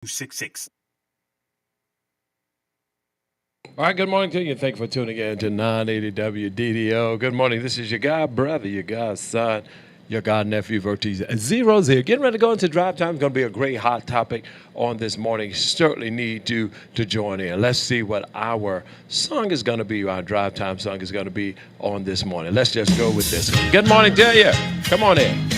266. All right, good morning to you. Thank you for tuning in to 980 WDDO. Good morning. This is your God brother, your God son, your God nephew, Vertise. Zero's here. Getting ready to go into drive time. It's going to be a great hot topic on this morning. Certainly need you to join in. Let's see what our song is going to be, our drive time song is going to be on this morning. Let's just go with this. Good morning to you. Come on in.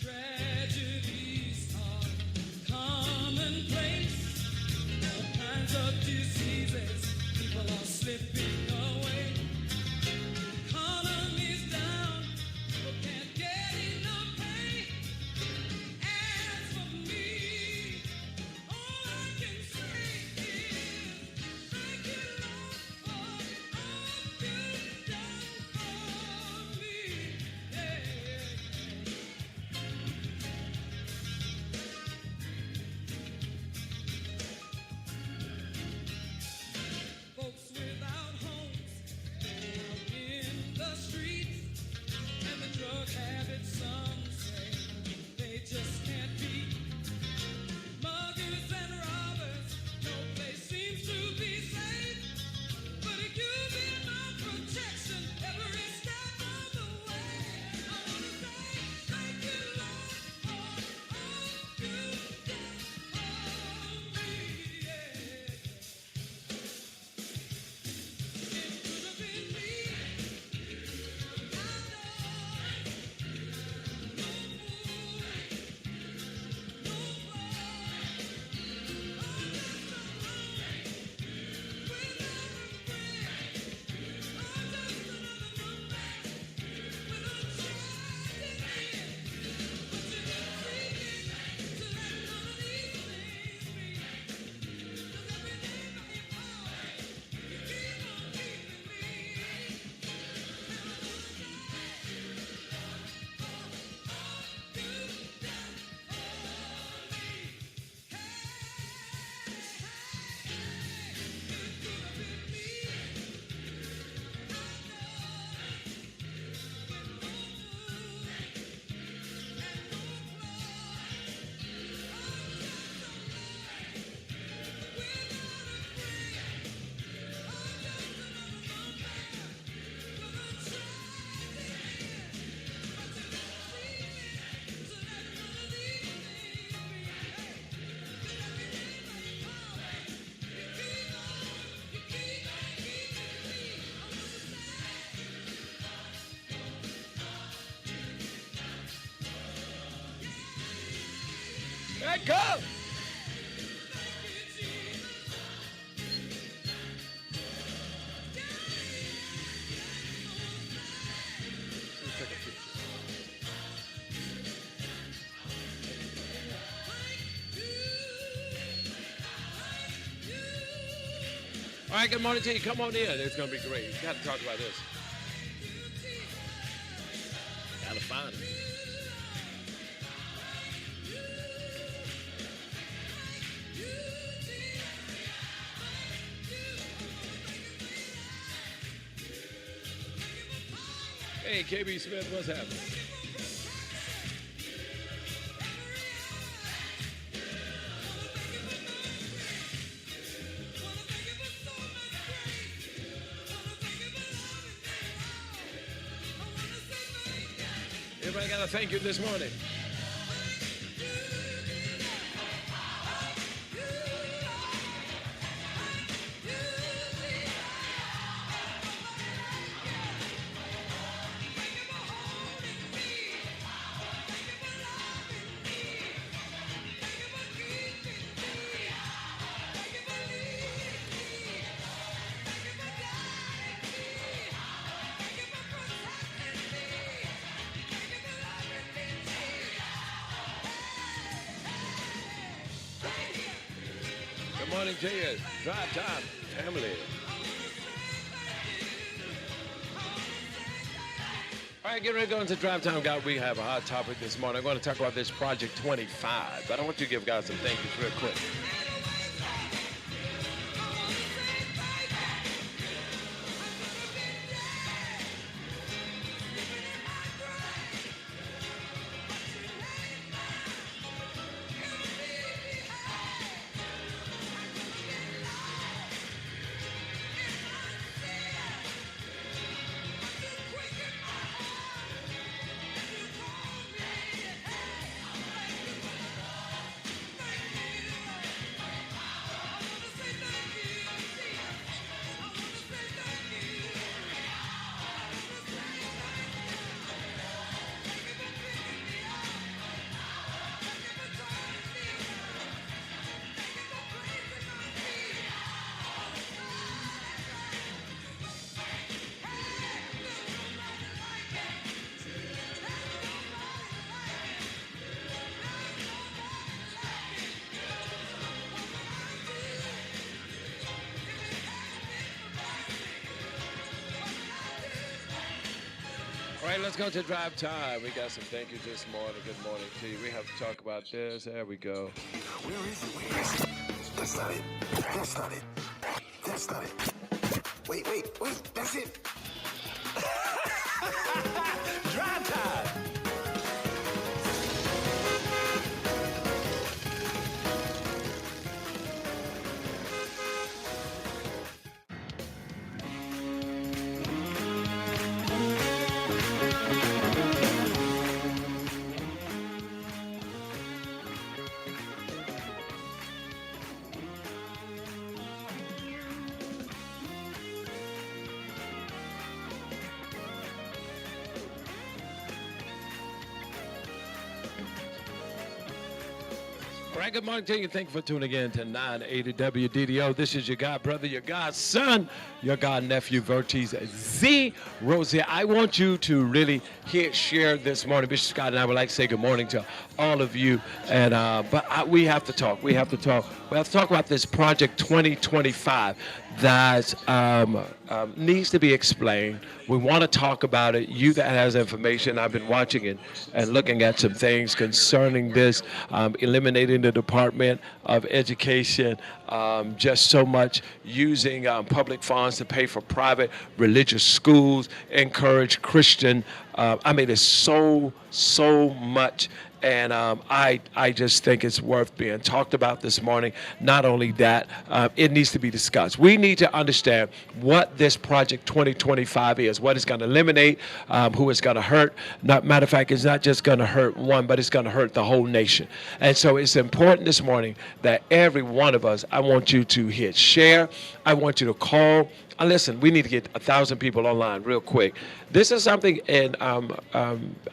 Tragedies are commonplace. All kinds of diseases. People are slipping away. Economy's down. People can't get enough pay. As for me, all I can say is thank you, Lord, for all you've done for me. Yeah. Folks without homes out in the streets, and the drug habits some say they just can't beat. Muggers and robbers, no place seems to be safe. But you've been my protection every step of the way. I wanna say thank you, Lord, for all you've done for me. Yeah. Hey, go! All right, good morning to you. Come on in. It's going to be great. Got to talk about this. Got to find it. Hey, KB Smith, what's happening? Everybody got to thank you this morning. Good morning to you. Drive time, family. All right, get ready to go into drive time, God. We have a hot topic this morning. I'm going to talk about this Project 25, but I want you to give God some thank yous real quick. right, let's go to drive time. We got some thank yous this morning. Good morning to you. We have to talk about this. There we go. Where is it? Where is it? That's not it. That's not it. That's not it. Wait. That's it. Drive time. All right, good morning to you. Thank you for tuning in to 980 WDDO. This is your God brother, your God son, your God nephew, Vertise Z. Rosie, I want you to really share this morning. Bishop Scott and I would like to say good morning to all of you. And we have to talk. We have to talk about this Project 2025 that needs to be explained. We want to talk about it. You that has information, I've been watching it and looking at some things concerning this, eliminating the Department of Education, just so much using public funds to pay for private religious schools, encourage Christian. It's so much. And I just think it's worth being talked about this morning. Not only that, it needs to be discussed. We need to understand what this Project 2025 is, what it's going to eliminate, who it's going to hurt. Matter of fact, it's not just going to hurt one, but it's going to hurt the whole nation. And so it's important this morning that every one of us, I want you to hit share. I want you to call. Listen, we need to get 1,000 people online real quick. This is something, and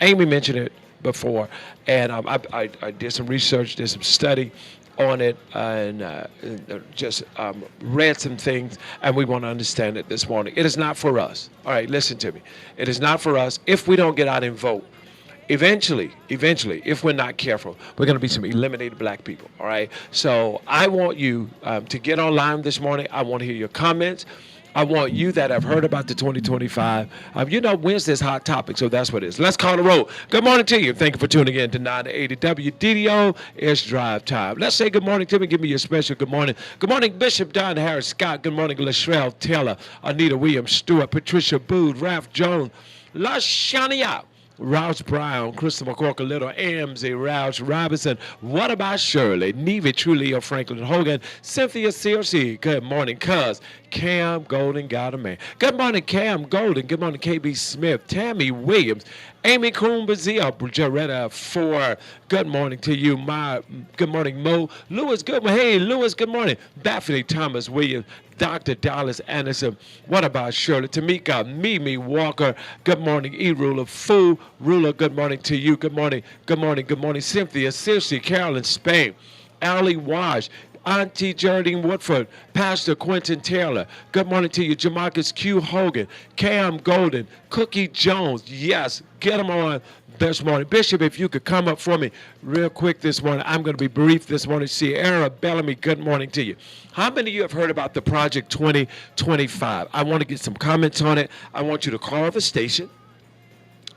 Amy mentioned it before, and I did some research, did some study on it, and just read some things, and we want to understand it this morning. It is not for us. All right, listen to me. It is not for us. If we don't get out and vote, eventually, if we're not careful, we're going to be some eliminated black people. All right. So I want you to get online this morning. I want to hear your comments. I want you that have heard about the 2025. Wednesday's hot topic, so that's what it is. Let's call the roll. Good morning to you. Thank you for tuning in to 980 WDDO. It's drive time. Let's say good morning to me. Give me your special good morning. Good morning, Bishop Don Harris Scott. Good morning, LaShrell Taylor, Anita Williams Stewart, Patricia Booth, Ralph Jones, LaShania, Rouse Brown, Crystal McCorker Little, Amsey, Rouse Robinson. What about Shirley, Neve Trulio, Franklin Hogan, Cynthia CLC. Good morning, cuz. Cam Golden got a man. Good morning, Cam Golden. Good morning, KB Smith, Tammy Williams, Amy Coon Bazia, Jaretta Four. Good morning to you, good morning, Mo. Lewis, good morning. Hey, Lewis, good morning. Daphne Thomas Williams, Dr. Dallas Anderson. What about Shirley? Tamika, Mimi Walker. Good morning, E-Ruler. Fu Ruler, good morning to you. Good morning, good morning, good morning. Cynthia, Sissy, Carolyn, Spain. Allie Wash, Auntie Geraldine Woodford, Pastor Quentin Taylor. Good morning to you, Jamarcus Q. Hogan, Cam Golden, Cookie Jones. Yes, get them on this morning. Bishop, if you could come up for me real quick this morning. I'm going to be brief this morning. Sierra Bellamy, good morning to you. How many of you have heard about the Project 2025? I want to get some comments on it. I want you to call the station,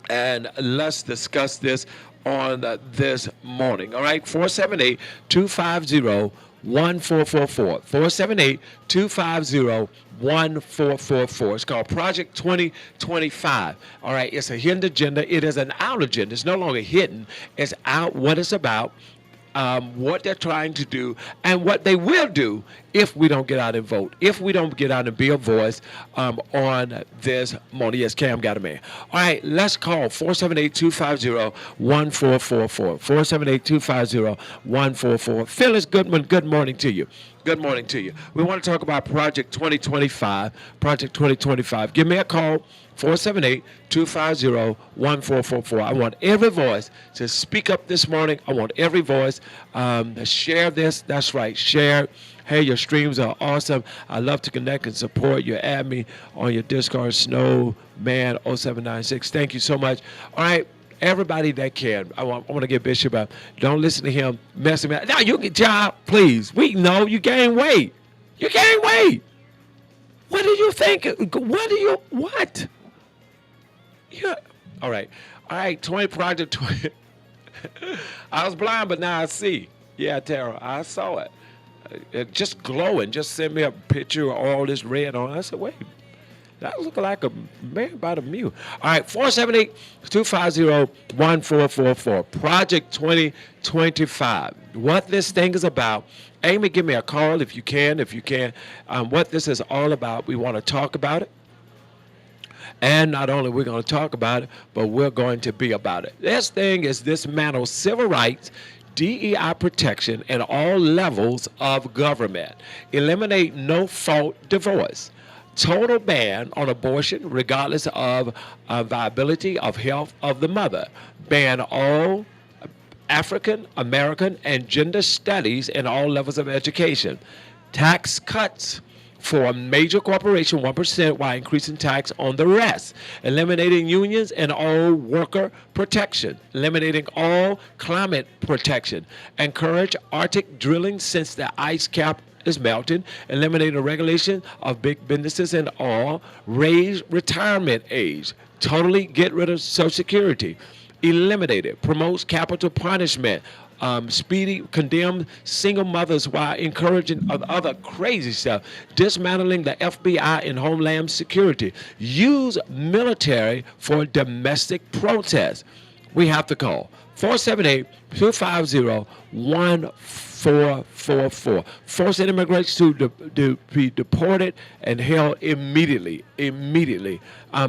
and let's discuss this on this morning. All right, 478-250-1444. 478-250-1444. It's called Project 2025. All right, it's a hidden agenda. It is an out agenda. It's no longer hidden. It's out what it's about, what they're trying to do, and what they will do if we don't get out and vote, if we don't get out and be a voice on this morning. Yes, Cam got a man. All right, let's call 478-250-1444. 478-250-1444. Phyllis Goodman, good morning to you. Good morning to you. We want to talk about Project 2025. Project 2025. Give me a call, 478-250-1444. I want every voice to speak up this morning. I want every voice to share this. That's right, share. Hey, your streams are awesome. I love to connect and support. You add me on your Discord, Snowman0796. Thank you so much. All right. Everybody that can, I want to get Bishop up. Don't listen to him messing me up. Now you get job, please. We know you gain weight. You gain weight. What do you think? What? Yeah. All right. All right, 20 Project 20. I was blind, but now I see. Yeah, Tara, I saw it. It just glowing. Just sent me a picture of all this red on. I said, wait, that look like a man by the mule. All right, 478-250-1444. Project 2025. What this thing is about. Amy, give me a call if you can. What this is all about. We want to talk about it. And not only we're going to talk about it, but we're going to be about it. This thing is dismantle civil rights, DEI protection at all levels of government. Eliminate no-fault divorce. Total ban on abortion regardless of viability of health of the mother. Ban all African American and gender studies in all levels of education. Tax cuts for a major corporation 1% while increasing tax on the rest. Eliminating unions and all worker protection. Eliminating all climate protection. Encourage Arctic drilling since the ice cap is melting. Eliminating regulation of big businesses and all. Raise retirement age. Totally get rid of Social Security. Eliminate it. Promotes capital punishment. Speedy condemn single mothers while encouraging other crazy stuff. Dismantling the FBI and Homeland Security. Use military for domestic protests. We have to call 478-250-1444. Forcing immigrants to be deported and held immediately.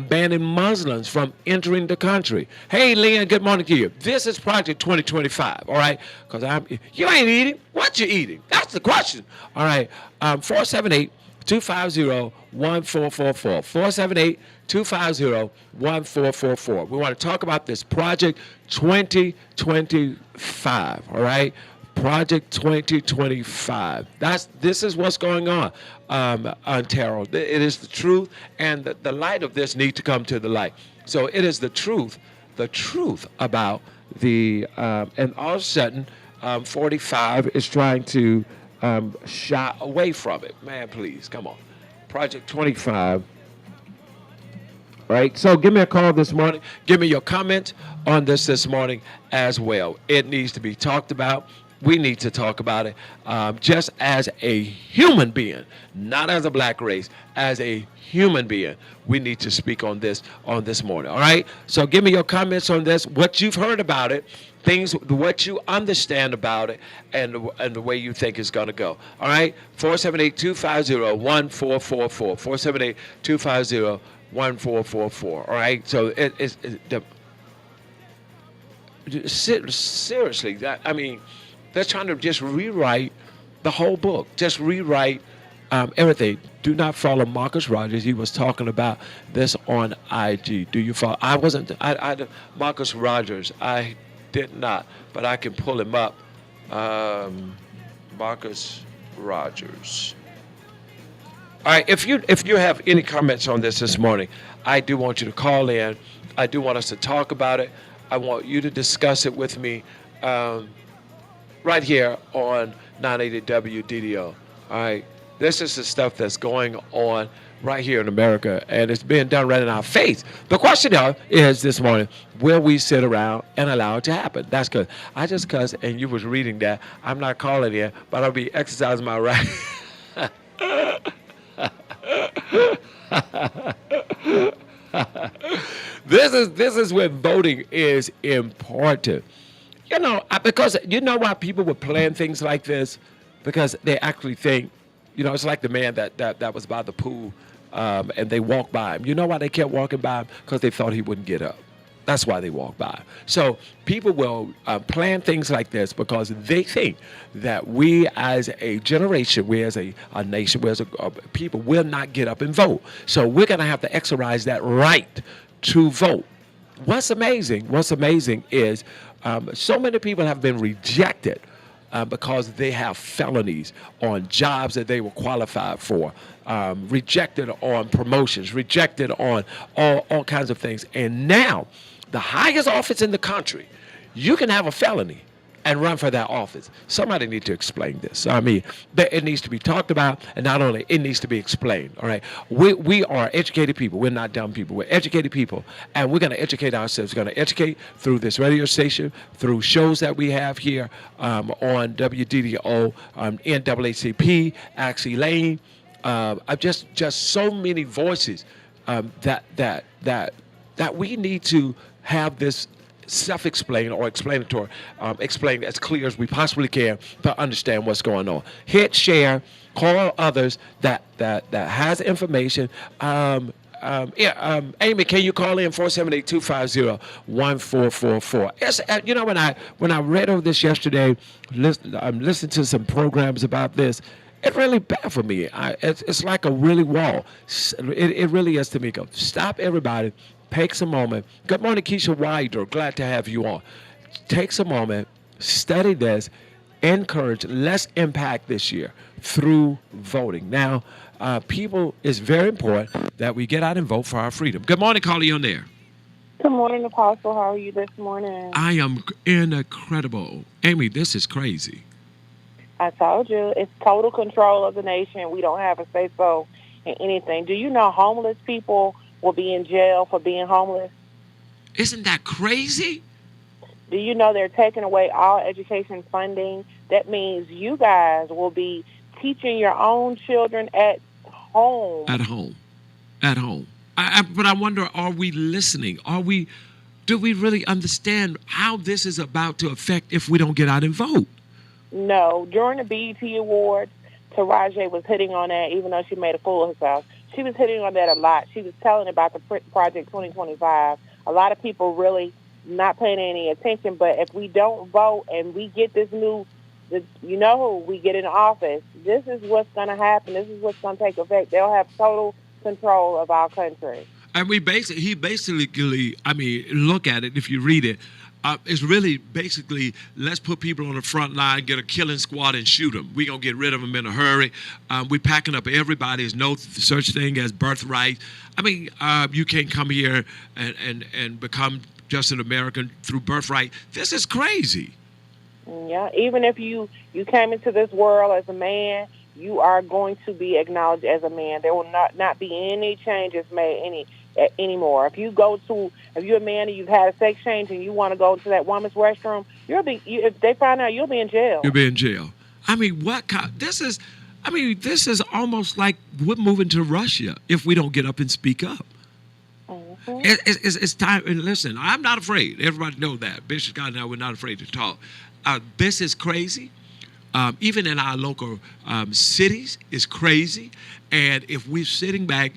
Banning Muslims from entering the country. Hey, Leon, good morning to you. This is Project 2025, all right? Because you ain't eating. What you eating? That's the question. All right, 478-250-1444. 478-250-1444. We want to talk about this Project 2025, all right? Project 2025. This is what's going on, Ontario. It is the truth, and the light of this need to come to the light. So it is the truth about the, and all of a sudden, 45 is trying to shy away from it. Man, please, come on. Project 25. All right, so give me a call this morning. Give me your comment on this morning as well. It needs to be talked about. We need to talk about it just as a human being, not as a black race, as a human being. We need to speak on this morning, all right? So give me your comments on this, what you've heard about it, what you understand about it, and the way you think it's going to go, all right? 478-250-1444, 478-250-1444, all right? So seriously, they're trying to just rewrite the whole book, just rewrite everything. Do not follow Marcus Rogers. He was talking about this on IG. Do you follow? Marcus Rogers, I did not, but I can pull him up. Marcus Rogers. All right, if you have any comments on this morning, I do want you to call in. I do want us to talk about it. I want you to discuss it with me. Right here on 980 WDDO. All right, this is the stuff that's going on right here in America, and it's being done right in our face. The question now is this morning: will we sit around and allow it to happen? That's good. I just cussed, and you was reading that. I'm not calling in, but I'll be exercising my right. This is where voting is important. You know, because you know why people would plan things like this? Because they actually think, it's like the man that was by the pool and they walked by him. You know why they kept walking by him? Because they thought he wouldn't get up. That's why they walked by. So people will plan things like this because they think that we as a generation, we as a nation, we as a people will not get up and vote. So we're going to have to exercise that right to vote. What's amazing is so many people have been rejected because they have felonies on jobs that they were qualified for, rejected on promotions, rejected on all kinds of things. And now, the highest office in the country, you can have a felony and run for that office. Somebody need to explain this. I mean, it needs to be talked about, and not only it needs to be explained. All right, we are educated people. We're not dumb people. We're educated people, and we're going to educate ourselves. We're going to educate through this radio station, through shows that we have here on WDDO, NAACP, Axie Lane. Just so many voices that we need to have this self-explain or explanatory, explain as clear as we possibly can to understand what's going on. Hit share, call others that has information. Amy, can you call in 478-250-1444? It's, when I read over this yesterday, listened to some programs about this. It really baffled me. It's like a really wall. It really is, Tamika. Stop, everybody. Take a moment. Good morning, Keisha Wider. Glad to have you on. Take a moment. Study this. Encourage. Let's impact this year through voting. Now, people, it's very important that we get out and vote for our freedom. Good morning, caller. You on there? Good morning, Apostle. How are you this morning? I am incredible. Amy, this is crazy. I told you, it's total control of the nation. We don't have a say-so in anything. Do you know homeless people will be in jail for being homeless? Isn't that crazy? Do you know they're taking away all education funding? That means you guys will be teaching your own children at home. At home. But I wonder, are we listening? Do we really understand how this is about to affect if we don't get out and vote? No. During the BET Awards, Taraji was hitting on that, even though she made a fool of herself. She was hitting on that a lot. She was telling about the Project 2025. A lot of people really not paying any attention, but if we don't vote and we get we get in office, this is what's going to happen. This is what's going to take effect. They'll have total control of our country. And he basically, look at it, if you read it, it's really basically, let's put people on the front line, get a killing squad and shoot them. We're going to get rid of them in a hurry. We're packing up everybody. There's no such thing as birthright. You can't come here and become just an American through birthright. This is crazy. Yeah, even if you came into this world as a man, you are going to be acknowledged as a man. There will not be any changes made anymore. If you're a man and you've had a sex change and you want to go to that woman's restroom, if they find out, you'll be in jail. You'll be in jail. This is almost like we're moving to Russia if we don't get up and speak up. Mm-hmm. It's time. And listen, I'm not afraid. Everybody know that. Bishop God and I, we're not afraid to talk. This is crazy. Even in our local cities, it's crazy. And if we're sitting back,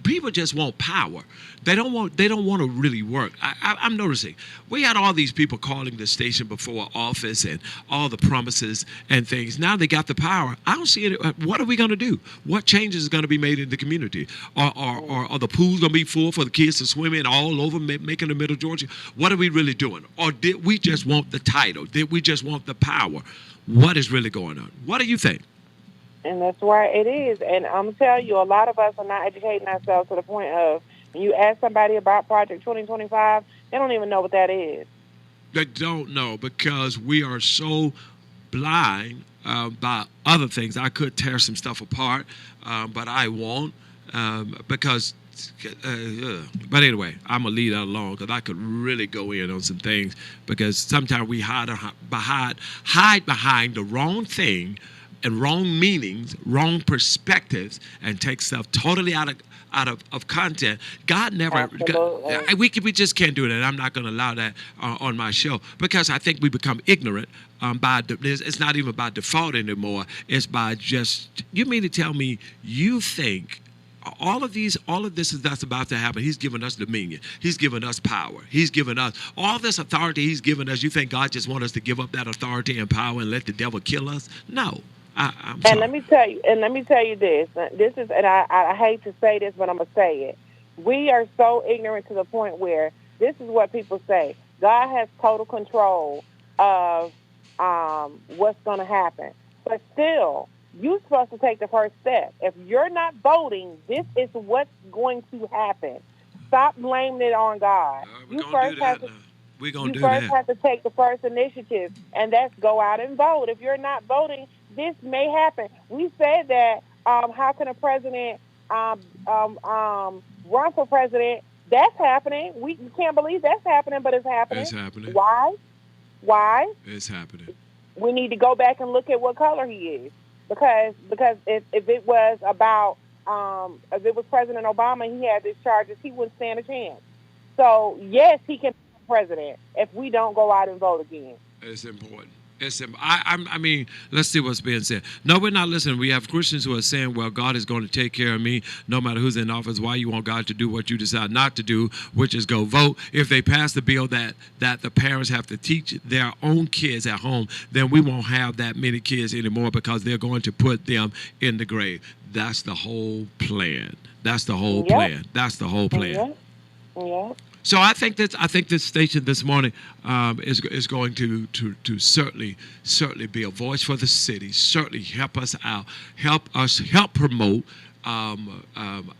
people just want power. They don't want to really work. I'm noticing we had all these people calling the station before office and all the promises and things. Now they got the power. I don't see it. What are we going to do? What changes are going to be made in the community? Are the pools going to be full for the kids to swim in all over making the middle Georgia? What are we really doing? Or did we just want the title? Did we just want the power? What is really going on? What do you think? And that's why it is. And I'm telling you, a lot of us are not educating ourselves to the point of, when you ask somebody about Project 2025, they don't even know what that is. They don't know because we are so blind by other things. I could tear some stuff apart, but I won't because... but anyway, I'm going to leave that alone because I could really go in on some things because sometimes we hide behind the wrong thing and wrong meanings, wrong perspectives, and take stuff totally out of content. God never, we just can't do that. I'm not going to allow that on my show because I think we become ignorant it's not even by default anymore. It's by you mean to tell me you think all of this that's about to happen, he's given us dominion. He's given us power. He's given us all this authority he's given us. You think God just wants us to give up that authority and power and let the devil kill us? No. I'm sorry. And let me tell you this. This is, and I hate to say this, but I'm going to say it. We are so ignorant to the point where this is what people say. God has total control of what's going to happen. But still, you're supposed to take the first step. If you're not voting, this is what's going to happen. Stop blaming it on God. You first have to. We're going You to do first that. have to take the first initiative, and that's go out and vote. If you're not voting, this may happen. We said that. How can a president run for president? That's happening. We can't believe that's happening, but it's happening. It's happening. Why? Why? It's happening. We need to go back and look at what color he is, because if it was about if it was President Obama and he had these charges, he wouldn't stand a chance. So yes, he can be president if we don't go out and vote again. It's important. I mean, let's see what's being said. No, we're not listening. We have Christians who are saying, well, God is going to take care of me no matter who's in office. Why you want God to do what you decide not to do, which is go vote. If they pass the bill that the parents have to teach their own kids at home, then we won't have that many kids anymore because they're going to put them in the grave. That's the whole plan. That's the whole Yep. plan. That's the whole plan. Yep. Yep. So I think this station this morning is going to certainly be a voice for the city. Certainly help us out, help promote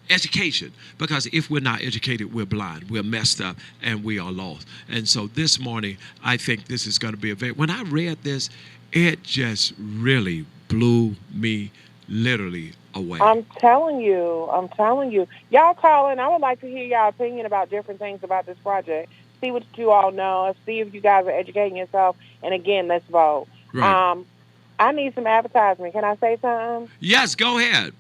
education. Because if we're not educated, we're blind, we're messed up, and we are lost. And so this morning, I think this is going to be a very. When I read this, it just really blew me literally away. I'm telling you. Y'all call in. I would like to hear y'all opinion about different things about this project. See what you all know. See if you guys are educating yourself. And again, let's vote. Right. I need some advertisement. Can I say something? Yes, go ahead.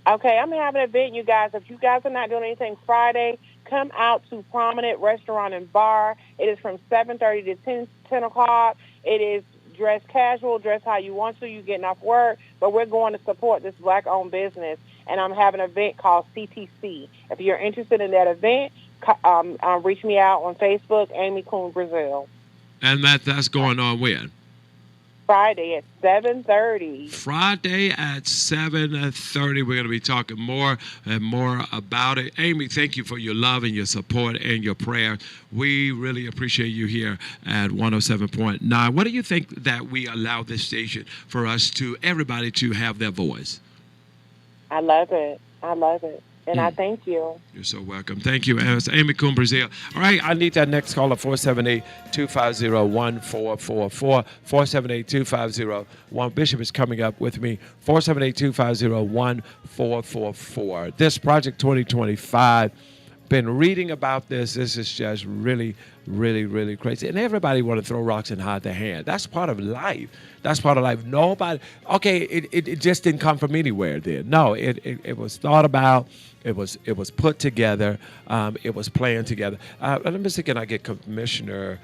Okay, I'm having an event, you guys. If you guys are not doing anything Friday, come out to Prominent Restaurant and Bar. It is from 7:30 to 10 o'clock. It is dress casual, dress how you want to. You're getting off work, but we're going to support this black-owned business, and I'm having an event called CTC. If you're interested in that event, reach me out on Facebook, Amy Coon Brazil. And that's going on when? Friday at 7:30. Friday at 7:30. We're going to be talking more and more about it. Amy, thank you for your love and your support and your prayer. We really appreciate you here at 107.9. What do you think that we allow this station for us everybody to have their voice? I love it. And I thank you. You're so welcome. Thank you. And it's Amy Coon Brazil. All right, I need that next caller, 478-250-1444. 478-250-1. Bishop is coming up with me, 478-250-1444. This Project 2025, been reading about this. This is just really, really, really crazy. And everybody want to throw rocks and hide their hand. That's part of life. Nobody, okay, it just didn't come from anywhere then. No, it was thought about. It was put together. It was planned together. Let me see, can I get Commissioner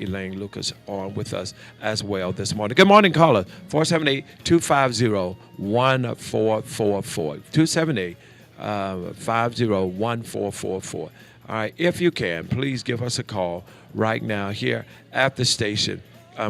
Elaine Lucas on with us as well this morning? Good morning, caller. 478-250-1444. 278-50-1444. All right, if you can, please give us a call right now here at the station.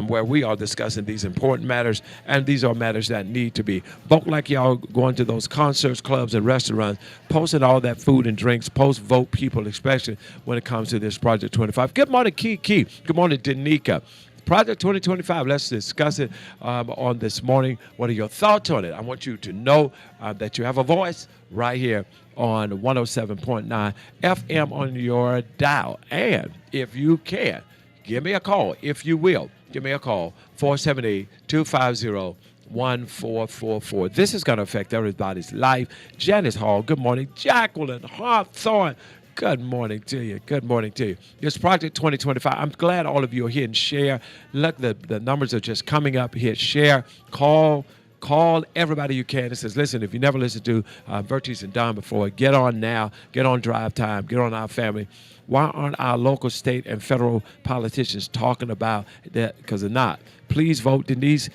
Where we are discussing these important matters, and these are matters that need to be. Vote like y'all going to those concerts, clubs, and restaurants, posting all that food and drinks, post-vote people, especially when it comes to this Project 25. Good morning, Kiki. Good morning, Danica. Project 2025, let's discuss it on this morning. What are your thoughts on it? I want you to know that you have a voice right here on 107.9 FM on your dial. And if you can, give me a call, if you will. Give me a call, 478-250-1444. This is going to affect everybody's life. Janice Hall, good morning. Jacqueline Hawthorne, good morning to you. Good morning to you. It's Project 2025. I'm glad all of you are here and share. Look, the numbers are just coming up. Hit share, call everybody you can. It says, listen, if you never listened to Vertise and Don before, get on now. Get on Drive Time. Get on Our Family. Why aren't our local, state, and federal politicians talking about that? Because they're not. Please vote. Denise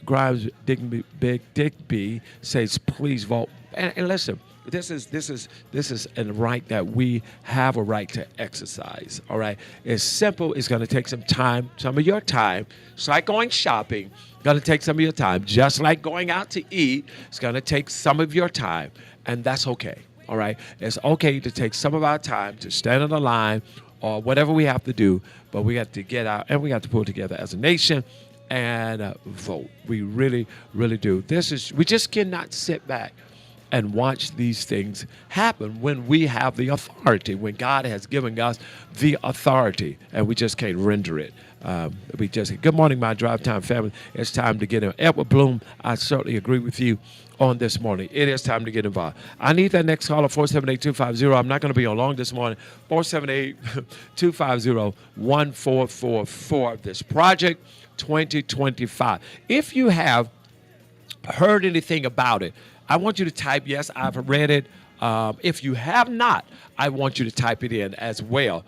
Grimes Digby says, please vote. And listen, this is a right that we have a right to exercise. All right, it's simple. It's going to take some time, some of your time. It's like going shopping. Going to take some of your time, just like going out to eat. It's going to take some of your time, and that's okay. All right, it's okay to take some of our time to stand on the line or whatever we have to do, but we got to get out and we got to pull together as a nation and vote. We really, really do. We just cannot sit back and watch these things happen when we have the authority, when God has given us the authority, and we just can't render it. We just good morning, my drive time family. It's time to get in. Edward Bloom, I certainly agree with you on this morning. It is time to get involved. I need that next caller, 478-250. I'm not going to be on long this morning. 478-250-1444. This project 2025. If you have heard anything about it, I want you to type yes, I've read it. If you have not, I want you to type it in as well,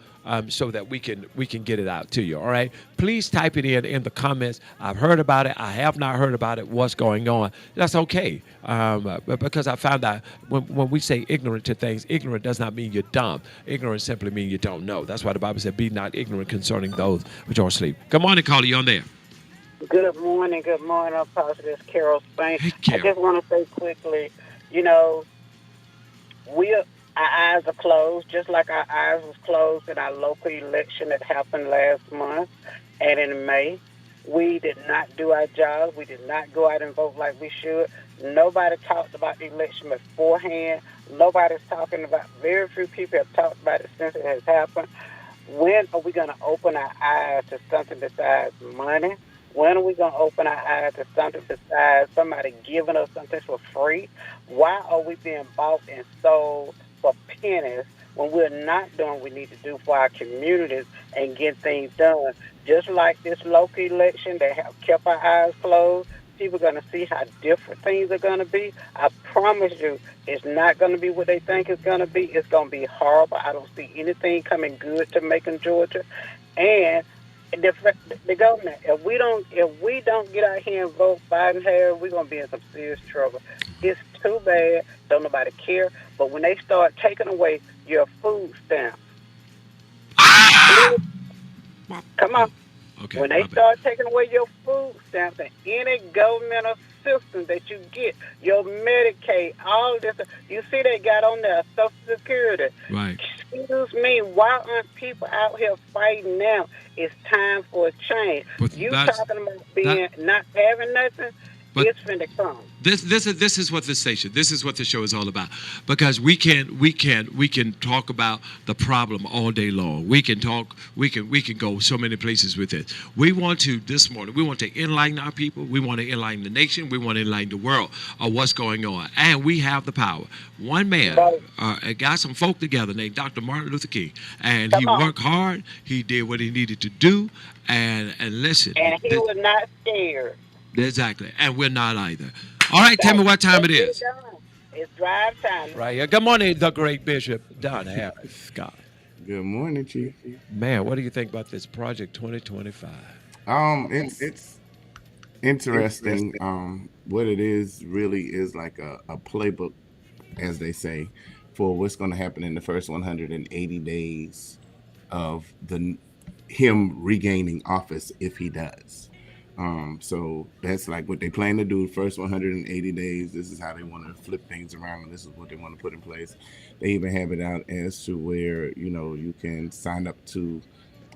so that we can get it out to you. All right, please type it in the comments. I've heard about it. I have not heard about it. What's going on? That's okay, but because I found out when we say ignorant to things, ignorant does not mean you're dumb. Ignorant simply means you don't know. That's why the Bible said, "Be not ignorant concerning those which are asleep." Good morning, caller. You on there? Good morning, Apostle. This is Carol Spain. Hey, I Carol. just want to say quickly, you know, our eyes are closed, just like our eyes was closed in our local election that happened last month and in May. We did not do our jobs. We did not go out and vote like we should. Nobody talked about the election beforehand. Nobody's talking about. Very few people have talked about it since it has happened. When are we going to open our eyes to something besides money? When are we going to open our eyes to something besides somebody giving us something for free? Why are we being bought and sold for pennies when we're not doing what we need to do for our communities and get things done? Just like this local election, they have kept our eyes closed. People are going to see how different things are going to be. I promise you, it's not going to be what they think it's going to be. It's going to be horrible. I don't see anything coming good to Macon, Georgia. And the government, if we don't get out here and vote Biden Harris, we're gonna be in some serious trouble. It's too bad. Don't nobody care. But when they start taking away your food stamps, come on. Okay. When they start taking away your food stamps and any governmental assistance that you get, your Medicaid, all this, you see they got on there Social Security. Right. Excuse me, why aren't people out here fighting now? It's time for a change. But You talking about not having nothing? But It's finna come. this is what this is what the show is all about, because we can talk about the problem all day long. We can go so many places with it. We want to this morning. We want to enlighten our people. We want to enlighten the nation. We want to enlighten the world of what's going on, and we have the power. One man got some folk together named Dr. Martin Luther King, and he worked hard. He did what he needed to do, and listen. And he was not scared. Exactly, and we're not either. All right, tell me what time it is. It's drive time. Right here. Good morning, the great Bishop Don Harris. God. Good morning, Chief. Man, what do you think about this Project 2025? It's interesting. What it is really is like a playbook, as they say, for what's going to happen in the first 180 days of him regaining office if he does. So that's like what they plan to do. First 180 days, this is how they want to flip things around, and this is what they want to put in place. They even have it out as to where you can sign up to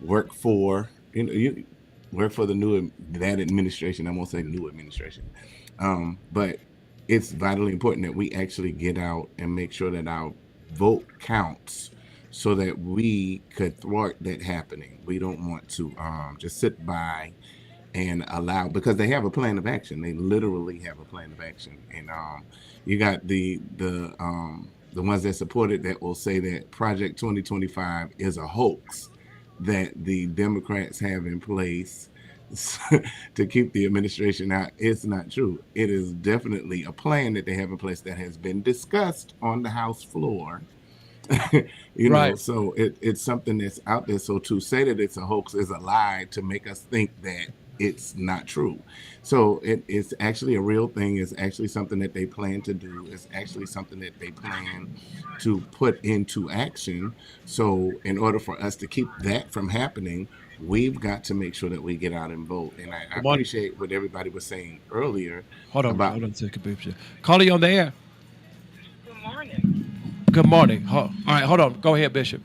work for you work for that administration. I won't say new administration, but it's vitally important that we actually get out and make sure that our vote counts, so that we could thwart that happening. We don't want to just sit by and allow, because they have a plan of action. They literally have a plan of action, and you got the ones that support it that will say that Project 2025 is a hoax that the Democrats have in place to keep the administration out. It's not true. It is definitely a plan that they have in place that has been discussed on the House floor. Right. So it's something that's out there. So to say that it's a hoax is a lie to make us think that it's not true. So it's actually a real thing. It's actually something that they plan to do. It's actually something that they plan to put into action. So in order for us to keep that from happening, we've got to make sure that we get out and vote. And I appreciate what everybody was saying earlier. Hold on a second, Bishop. Call you on the air. Good morning. All right, hold on. Go ahead, Bishop.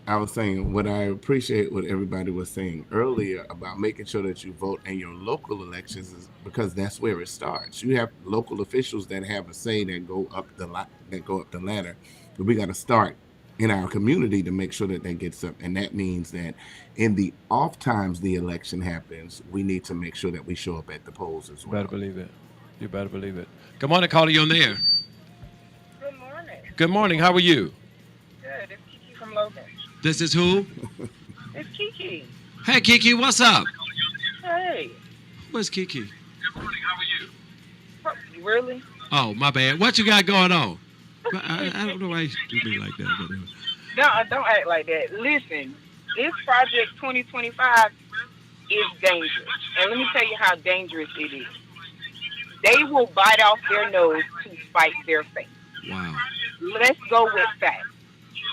I was saying what I appreciate what everybody was saying earlier about making sure that you vote in your local elections is because that's where it starts. You have local officials that have a say that go up the ladder, but we got to start in our community to make sure that that gets up, and that means that in the off times the election happens, we need to make sure that we show up at the polls as You better well. believe it. You better believe it. Good morning, caller. You on there? Good morning. Good morning. How are you? Good. It's Kiki from Logan. This is who? It's Kiki. Hey, Kiki. What's up? Hey. Where's Kiki? Really? Oh, my bad. What you got going on? I don't know why you do me like that. But No, don't act like that. Listen, this project 2025 is dangerous. And let me tell you how dangerous it is. They will bite off their nose to spite their face. wow. Let's go with facts.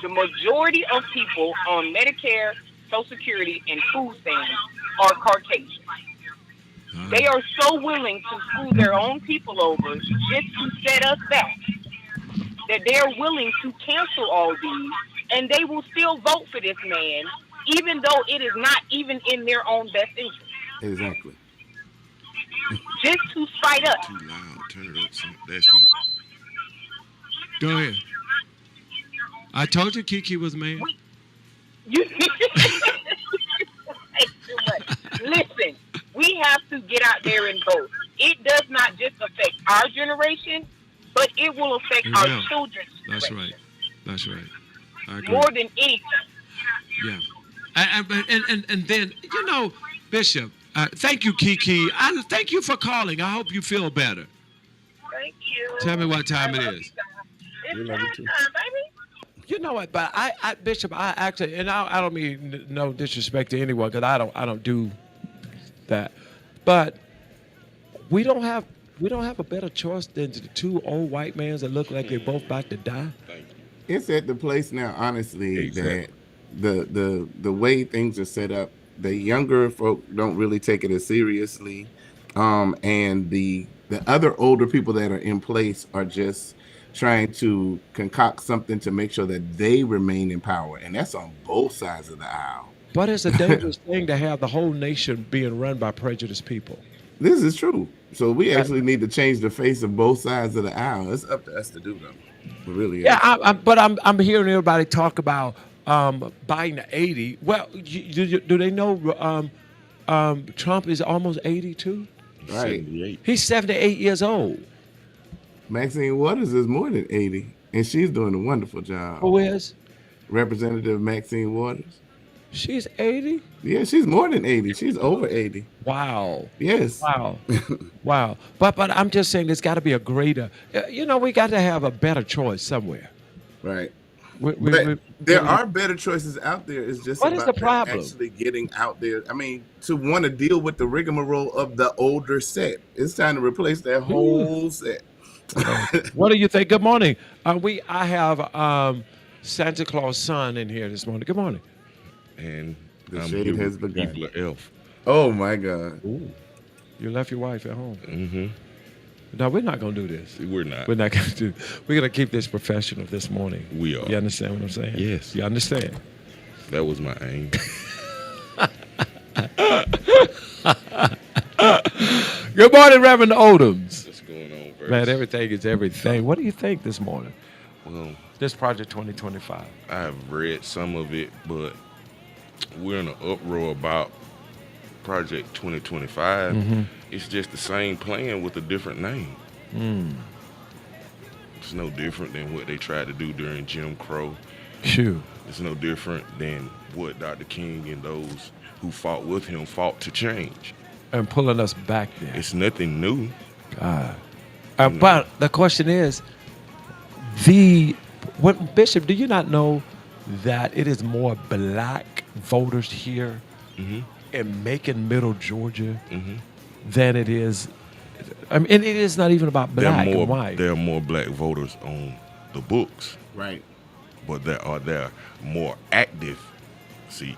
The majority of people on Medicare, Social Security, and food stamps are Caucasian. They are so willing to screw their own people over just to set us back that they're willing to cancel all these, and they will still vote for this man, even though it is not even in their own best interest. Exactly. Just to spite us. Too loud. Turn it up some. That's good. Go ahead. I told you Kiki was man. You too much. Listen, we have to get out there and vote. It does not just affect our generation, but it will affect It our will. children's That's generation. right. That's right. I agree. More than anything. Yeah. And then, Bishop, thank you, Kiki. Thank you for calling. I hope you feel better. Thank you. Tell me what time it is. We It's love you time, too. baby. You know what? But I Bishop, I actually, and I don't mean no disrespect to anyone because I don't do that. But we don't have a better choice than the two old white men that look like they're both about to die. It's at the place now, honestly, Exactly. that the way things are set up, the younger folk don't really take it as seriously, and the other older people that are in place are just trying to concoct something to make sure that they remain in power, and that's on both sides of the aisle. But it's a dangerous thing to have the whole nation being run by prejudiced people. This is true. So we actually need to change the face of both sides of the aisle. It's up to us to do them. It really is. Yeah, but I'm hearing everybody talk about Biden 80. Well, do they know Trump is almost 82? Right. 78. He's 78 years old. Maxine Waters is more than 80, and she's doing a wonderful job. Who is? Representative Maxine Waters. She's 80? Yeah, she's more than 80. She's over 80. Wow. Yes. Wow. Wow. But I'm just saying there's got to be a greater, we got to have a better choice somewhere. Right. We- But there are better choices out there. It's just What is about the them problem? actually getting out there. I mean, to want to deal with the rigmarole of the older set. It's time to replace that whole set. What do you think? Good morning. I have Santa Claus son in here this morning. Good morning. And The I'm shade here has with begun. Eagler Elf. Oh my God. You left your wife at home. Mm-hmm. No, we're not going to do this. We're not. We're not going to do. We're going to keep this professional this morning. We are. You understand what I'm saying? Yes. You understand? That was my aim. Good morning, Reverend Odoms. What's going on, Vertise? Man, everything is everything. What do you think this morning? Well, This Project 2025. I've read some of it, but we're in an uproar about Project 2025. Mm-hmm. It's just the same plan with a different name. It's no different than what they tried to do during Jim Crow. Shoot. It's no different than what Dr. King and those who fought with him fought to change. And pulling us back there. It's nothing new. God. But the question is, Bishop, do you not know that it is more black voters here in Macon, Middle Georgia, than it is? I mean, and it is not even about black and white. There are more black voters on the books, Right. but there more active. See,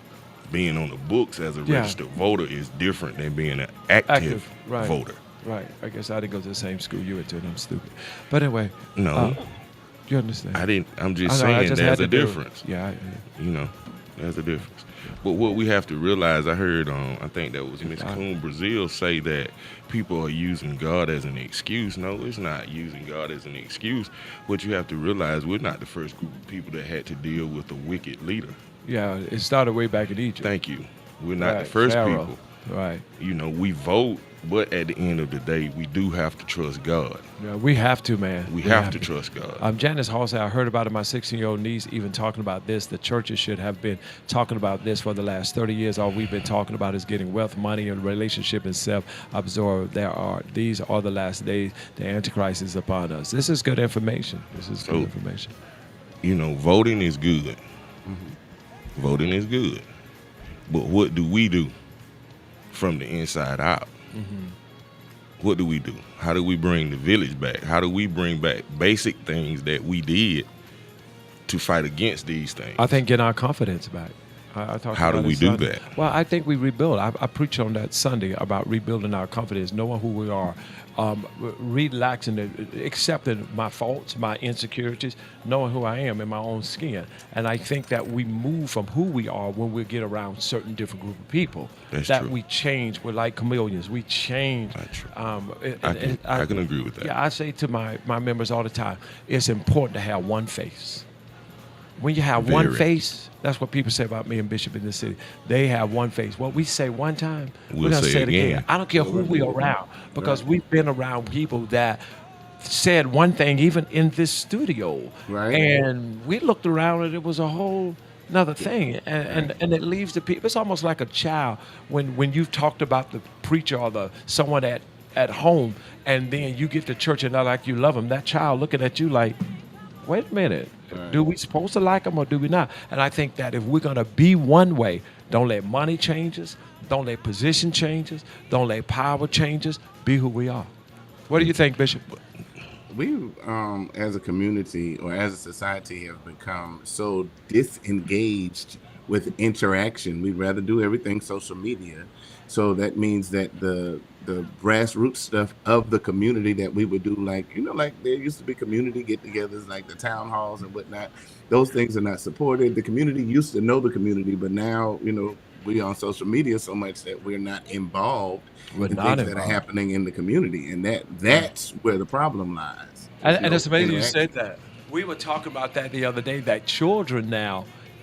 being on the books as a registered voter is different than being an active right. voter. Right. I guess I didn't go to the same school you went to, and I'm stupid. But anyway. No. You understand? I'm just I know, I saying just there's had a to do it. difference. Yeah. You know, There's a difference. But what we have to realize, I heard, I think that was Miss Coon Brazil say that people are using God as an excuse. No, it's not using God as an excuse. What you have to realize, we're not the first group of people that had to deal with a wicked leader. Yeah, it started way back in Egypt. Thank you. We're not the Right, first Pharaoh. people. Right. We vote, but at the end of the day, we do have to trust God. Yeah, we have to, man. We have to trust God. Janice Hall said, I heard about it. My 16-year-old niece even talking about this. The churches should have been talking about this for the last 30 years. All we've been talking about is getting wealth, money, and relationship and self-absorbed. These are the last days. The Antichrist is upon us. This is good information. Good information. Voting is good. Voting is good. But what do we do from the inside out? What do we do? How do we bring the village back? How do we bring back basic things that we did to fight against these things? I think getting our confidence back. I talked How do about we it do Sunday. that? Well, I think we rebuild. I preached on that Sunday about rebuilding our confidence, knowing who we are, relaxing, accepting my faults, my insecurities, knowing who I am in my own skin. And I think that we move from who we are when we get around certain different group of people. That's that true. we change. We're like chameleons. We change. That's true. I can agree with that. Yeah, I say to my members all the time, it's important to have one face. When you have one Very. face, that's what people say about me and Bishop in this city. They have one face. What we say one time, We'll we're going to say say it it again. again. I don't care who we are around, because we've been around people that said one thing even in this studio. Right. And we looked around and it was a whole another thing. And it leaves the people. It's almost like a child when you've talked about the preacher or someone at home, and then you get to church and not like you love them. That child looking at you like, wait a minute. Right. Do we supposed to like them or do we not? And I think that if we're going to be one way, don't let money change us, don't let position change us, don't let power change us, be who we are. What do you think, Bishop? We, as a community or as a society, have become so disengaged with interaction. We'd rather do everything social media. So that means that the grassroots stuff of the community that we would do, like there used to be community get-togethers, like the town halls and whatnot. Those things are not supported. The community used to know the community, but now we on social media so much that we're not involved in things that are happening in the community, and that's where the problem lies. And it's amazing you said that. We were talking about that the other day, that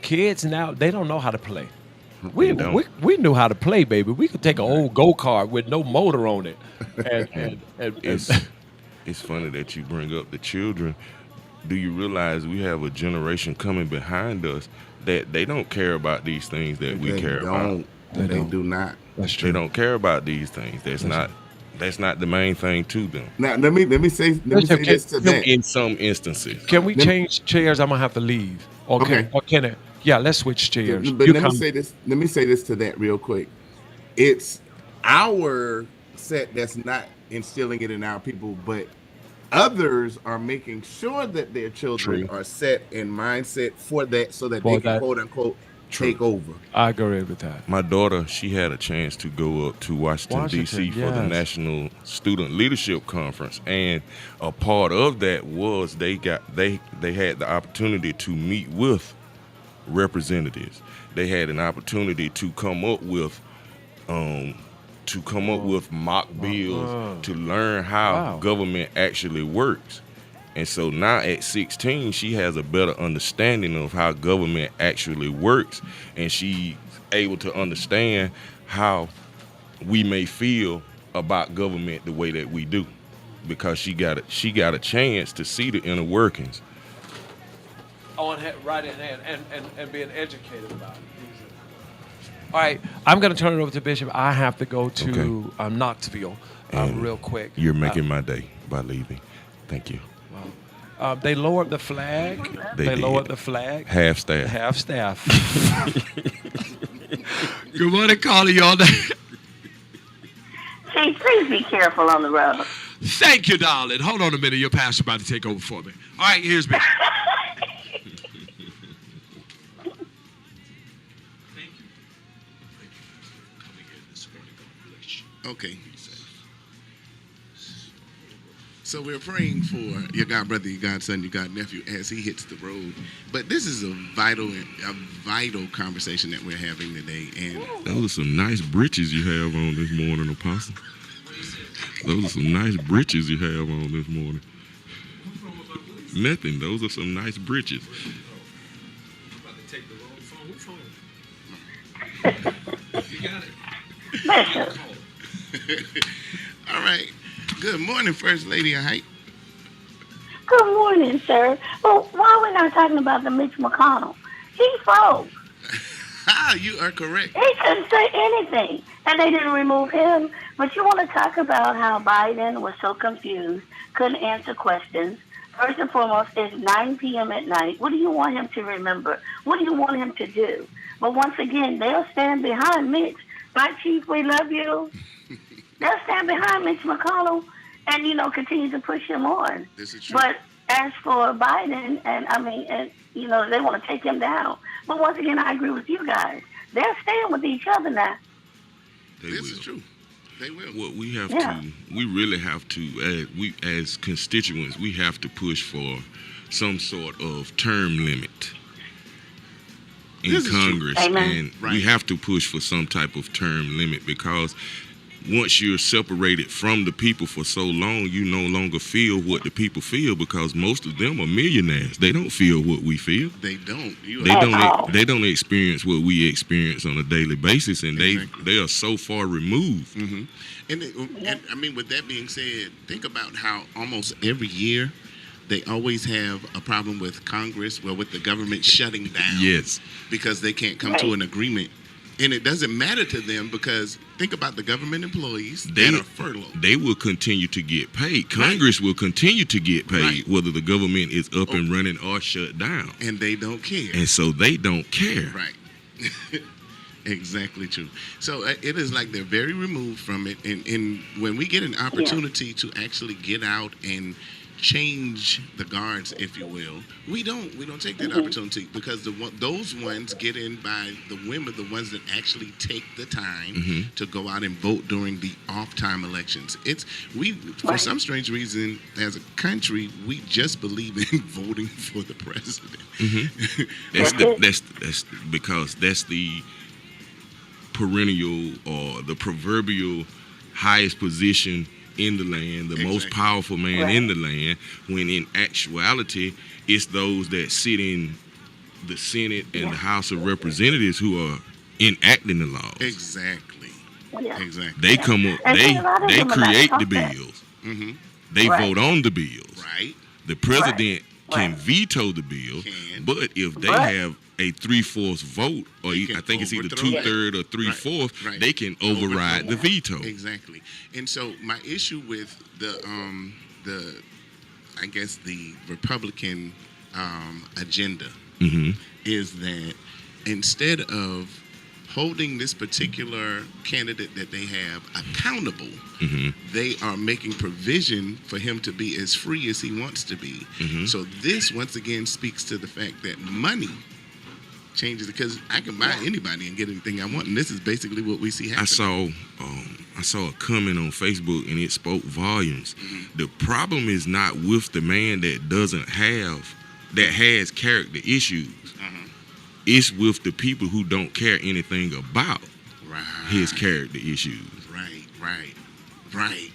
kids now, they don't know how to play. We knew how to play, baby. We could take an old go-kart with no motor on it. And It's funny that you bring up the children. Do you realize we have a generation coming behind us that they don't care about these things that we care about? They do not. That's true. They don't care about these things. That's not the main thing to them. Now let me say this to that. In some instances. Can we change chairs? I'm going to have to leave. Okay. Or can it? Yeah, let's switch chairs. But let me say this to that real quick. It's our set that's not instilling it in our people, but others are making sure that their children are set in mindset for that, so that they can quote unquote take over. I agree with that. My daughter, she had a chance to go up to Washington D.C. for the National Student Leadership Conference, and a part of that was they had the opportunity to meet with representatives. They had an opportunity to come up with mock bills to learn how government actually works. And so now at 16, she has a better understanding of how government actually works, and she's able to understand how we may feel about government the way that we do, because she got a chance to see the inner workings. Right in hand and being educated about it. All right, I'm going to turn it over to Bishop. I have to go to Knoxville real quick. You're making my day by leaving. Thank you. They lowered the flag. They lowered the flag. Half staff. Good morning, calling you all day. Hey, please be careful on the road. Thank you, darling. Hold on a minute. Your pastor's about to take over for me. All right, here's Bishop. Okay. So we're praying for your god brother, your godson, your god nephew as he hits the road. But this is a vital conversation that we're having today. And Those are some nice breeches you have on this morning, Apostle. Those are some nice breeches you have on this morning. Nothing. Those are some nice breeches. You got it. Bishop. all right. Good morning, First Lady of Hype. Good morning, sir. Well, why are we not talking about the Mitch McConnell? He froze. You are correct. He couldn't say anything, and they didn't remove him. But you want to talk about how Biden was so confused, couldn't answer questions. First and foremost, it's 9 p.m. at night. What do you want him to remember? What do you want him to do? But once again, they'll stand behind Mitch. Right, Chief, we love you. They'll stand behind Mitch McConnell and, continue to push him on. This is true. But as for Biden, they want to take him down. But once again, I agree with you guys. They're staying with each other now. This is true. They will. What we have to, we really have to, as constituents, we have to push for some sort of term limit in Congress. And we have to push for some type of term limit because once you're separated from the people for so long, you no longer feel what the people feel because most of them are millionaires. They don't feel what we feel. They don't. They don't experience what we experience on a daily basis, and they are so far removed. Mm-hmm. And I mean, with that being said, think about how almost every year they always have a problem with Congress, with the government shutting down. Yes. Because they can't come to an agreement. And it doesn't matter to them because think about the government employees that are furloughed. They will continue to get paid. Congress will continue to get paid whether the government is up and running or shut down. And they don't care. And so they don't care. Right. Exactly true. So it is like they're very removed from it. And when we get an opportunity to actually get out and change the guards, if you will, we don't take that opportunity because those ones get in by the women, the ones that actually take the time to go out and vote during the off-time elections. For some strange reason, as a country, we just believe in voting for the president. That's because that's the perennial or the proverbial highest position in the land, the most powerful man in the land, when in actuality it's those that sit in the Senate and the House of Representatives who are enacting the laws. Exactly. They come up, they create the bills. They vote on the bills. Right. The president can veto the bill, but if they have a 3/4 vote, or I think it's either 2/3 or 3/4, they can override the veto. Exactly. And so my issue with the Republican agenda is that instead of holding this particular candidate that they have accountable, they are making provision for him to be as free as he wants to be. So this once again speaks to the fact that money changes, because I can buy anybody and get anything I want, and this is basically what we see happening. I saw a comment on Facebook and it spoke volumes. The problem is not with the man that has character issues. It's with the people who don't care anything about his character issues. Right.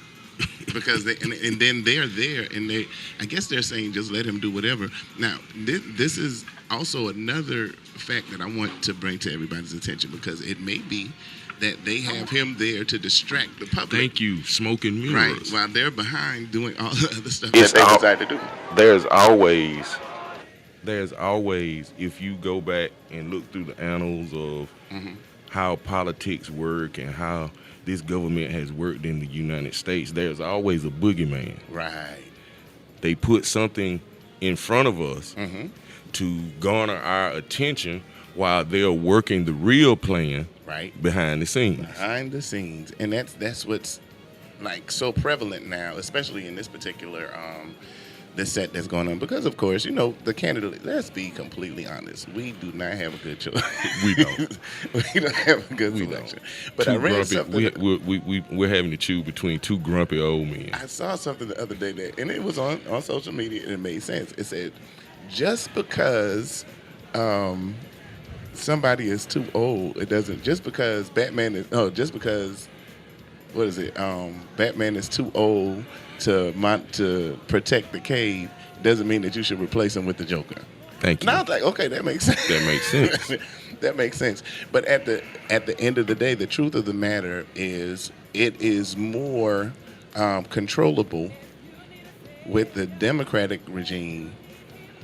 Because and then they're there, and I guess they're saying just let him do whatever. Now, this is also another fact that I want to bring to everybody's attention, because it may be that they have him there to distract the public. Thank you, smoking mirrors. Right, while they're behind doing all the other stuff that they decide to do. There's always, if you go back and look through the annals of how politics work and how this government has worked in the United States, there's always a boogeyman. Right. They put something in front of us to garner our attention while they're working the real plan behind the scenes. Behind the scenes. And that's what's like so prevalent now, especially in this particular the set that's going on, because of course, the candidate, let's be completely honest, we do not have a good choice. We don't. We don't have a good We selection. don't. But Too I read grumpy. something. We're having to choose between two grumpy old men. I saw something the other day and it was on social media, and it made sense. It said, just because somebody is too old, it doesn't. Just because just because, what is it? Batman is too old to protect the cave, doesn't mean that you should replace him with the Joker. Thank you. And I was like, okay, that makes sense. That makes sense. That makes sense. But at the end of the day, the truth of the matter is, it is more controllable with the Democratic regime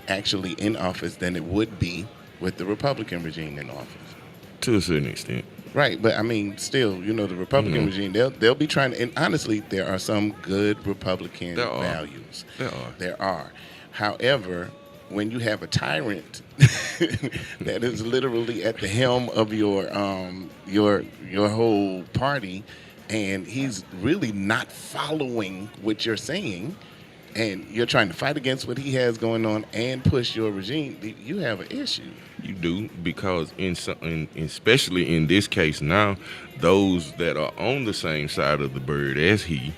actually in office than it would be with the Republican regime in office. To a certain extent. Right, but I mean, still, the Republican regime, they'll be trying to, and honestly, there are some good Republican values. There are. However, when you have a tyrant that is literally at the helm of your whole party, and he's really not following what you're saying, and you're trying to fight against what he has going on and push your regime, you have an issue. You do, because especially in this case now, those that are on the same side of the bird as he,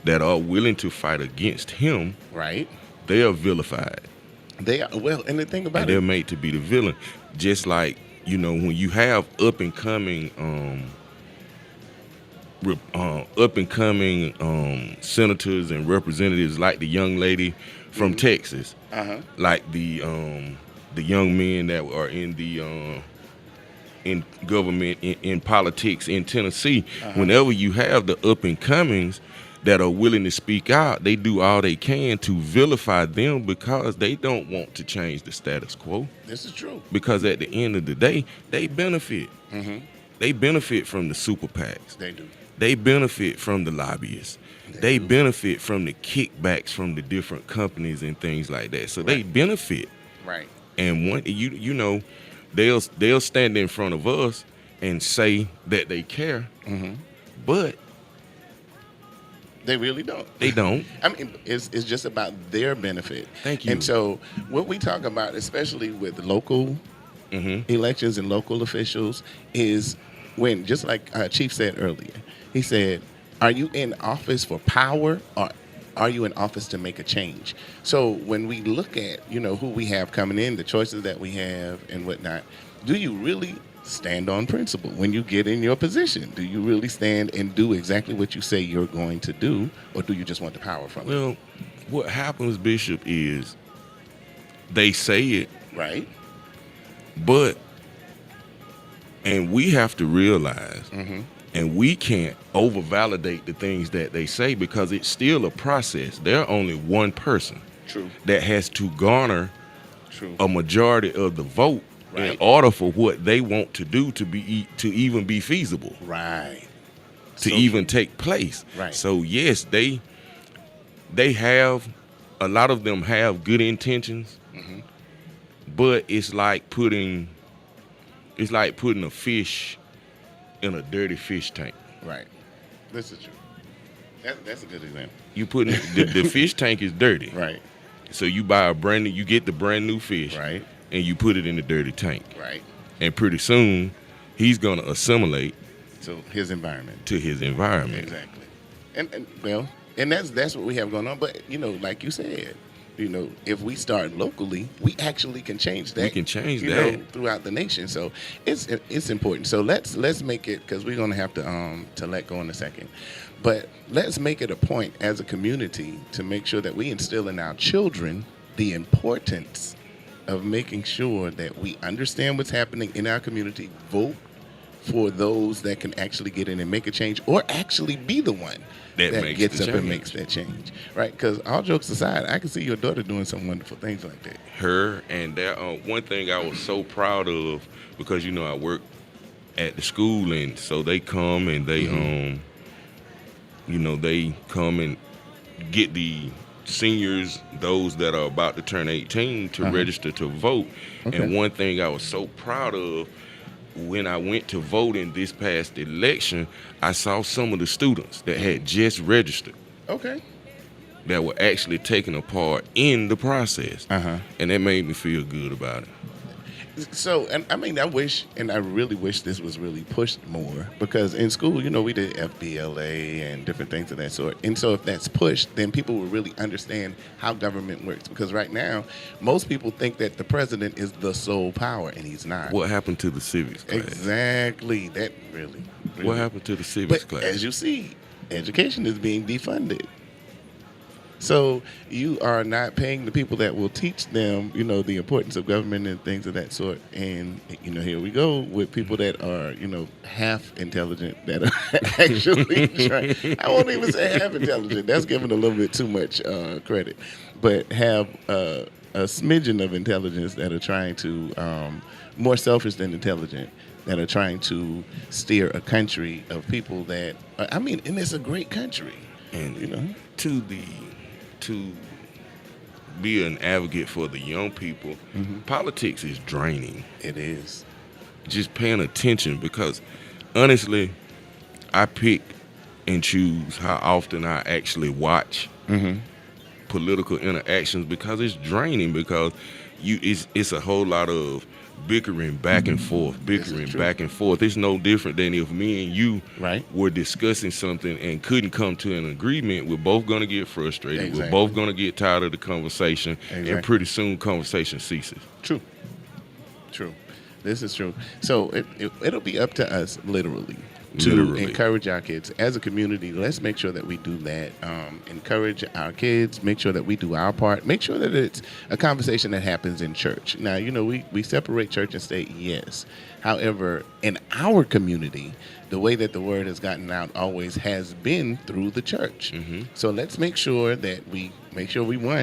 that are willing to fight against him, right? They are vilified. They are, well, and the thing about and they're made to be the villain. Just like, when you have up and coming senators and representatives, like the young lady from Texas, like the young men that are in the in government, in politics in Tennessee. Whenever you have the up and comings that are willing to speak out, they do all they can to vilify them, because they don't want to change the status quo. This is true. Because at the end of the day, they benefit. They benefit from the super PACs. They do. They benefit from the lobbyists. They benefit from the kickbacks from the different companies and things like that. So they benefit. Right. And one, they'll stand in front of us and say that they care, but they really don't. They don't. I mean, it's just about their benefit. Thank you. And so what we talk about, especially with local elections and local officials, is when, just like Chief said earlier, he said, are you in office for power, or are you in office to make a change? So when we look at, who we have coming in, the choices that we have and whatnot, do you really stand on principle when you get in your position? Do you really stand and do exactly what you say you're going to do, or do you just want the power from it? Well, what happens, Bishop, is they say it. Right. And we have to realize, and we can't over-validate the things that they say, because it's still a process. They're only one person that has to garner a majority of the vote in order for what they want to do to even be feasible. Right. To even take place. Right. So yes, they have, a lot of them have good intentions, but it's like putting a fish in a dirty fish tank. Right. This is true. That's a good example. You putting the fish tank is dirty. Right. So you get the brand new fish. Right. And you put it in the dirty tank. Right. And pretty soon he's gonna assimilate to his environment. Exactly. And that's what we have going on. But like you said, if we start locally, we actually can change that. We can change that throughout the nation. So it's important. So let's make it, because we're gonna have to let go in a second. But let's make it a point as a community to make sure that we instill in our children the importance of making sure that we understand what's happening in our community, vote for those that can actually get in and make a change, or actually be the one that gets up and makes that change, right? Because all jokes aside, I can see your daughter doing some wonderful things like that. Her, and that one thing I was so proud of, because I work at the school, and so they come and they they come and get the seniors, those that are about to turn 18, to register to vote. Okay. And one thing I was so proud of, when I went to vote in this past election, I saw some of the students that had just registered. Okay. that were actually taken apart in the process. And that made me feel good about it. So, and I mean, I wish, and I really wish this was really pushed more, because in school, you know, we did FBLA and different things of that sort. And so if that's pushed, then people will really understand how government works. Because right now, most people think that the president is the sole power, and he's not. What happened to the civics class? Exactly. That really. What happened to the civics But class? as you see, education is being defunded. So you are not paying the people that will teach them, you know, the importance of government and things of that sort. And, you know, here we go with people that are, you know, half intelligent, that are actually trying. I won't even say half intelligent. That's giving a little bit too much credit. But have a smidgen of intelligence that are trying to, more selfish than intelligent, that are trying to steer a country of people that, I mean, and it's a great country. And, you know, to be an advocate for the young people, politics is draining. It is. Just paying attention, because honestly, I pick and choose how often I actually watch political interactions, because it's draining, because it's a whole lot of bickering back and forth, back and forth. It's no different than if me and you were discussing something and couldn't come to an agreement. We're both going to get frustrated. Exactly. We're both going to get tired of the conversation, and pretty soon conversation ceases. True. This is true. So it'll be up to us, literally, to encourage our kids as a community. Let's make sure that we do that. Encourage our kids. Make sure that we do our part. Make sure that it's a conversation that happens in church. Now, you know, we separate church and state, yes. However, in our community, the way that the word has gotten out always has been through the church. So let's make sure that we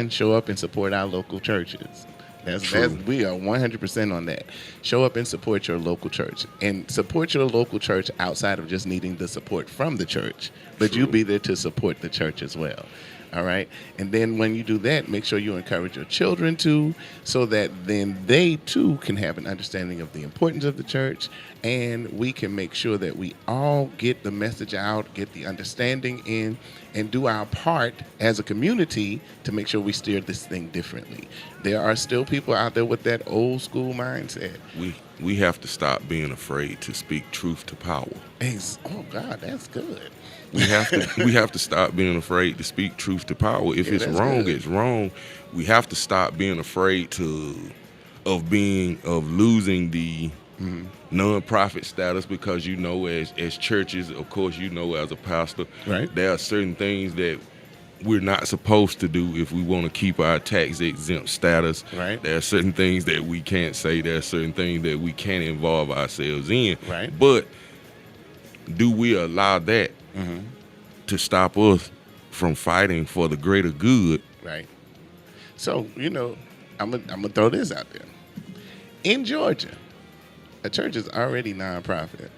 show up and support our local churches. We are 100% on that. Show up and support your local church, and support your local church outside of just needing the support from the church, but you be there to support the church as well. All right. And then when you do that, make sure you encourage your children too, so that then they too can have an understanding of the importance of the church, and we can make sure that we all get the message out, get the understanding in, and do our part as a community to make sure we steer this thing differently. There are still people out there with that old school mindset. We have to stop being afraid to speak truth to power. Oh God, that's good. We have to stop being afraid to speak truth to power. If it's wrong, it's wrong. We have to stop being afraid of losing the non-profit status, because, you know, as churches, of course, you know, as a pastor, there are certain things that we're not supposed to do if we want to keep our tax exempt status. There are certain things that we can't say. There are certain things that we can't involve ourselves in. But do we allow that to stop us from fighting for the greater good? So, you know, I'm gonna throw this out there. In Georgia, a church is already nonprofit.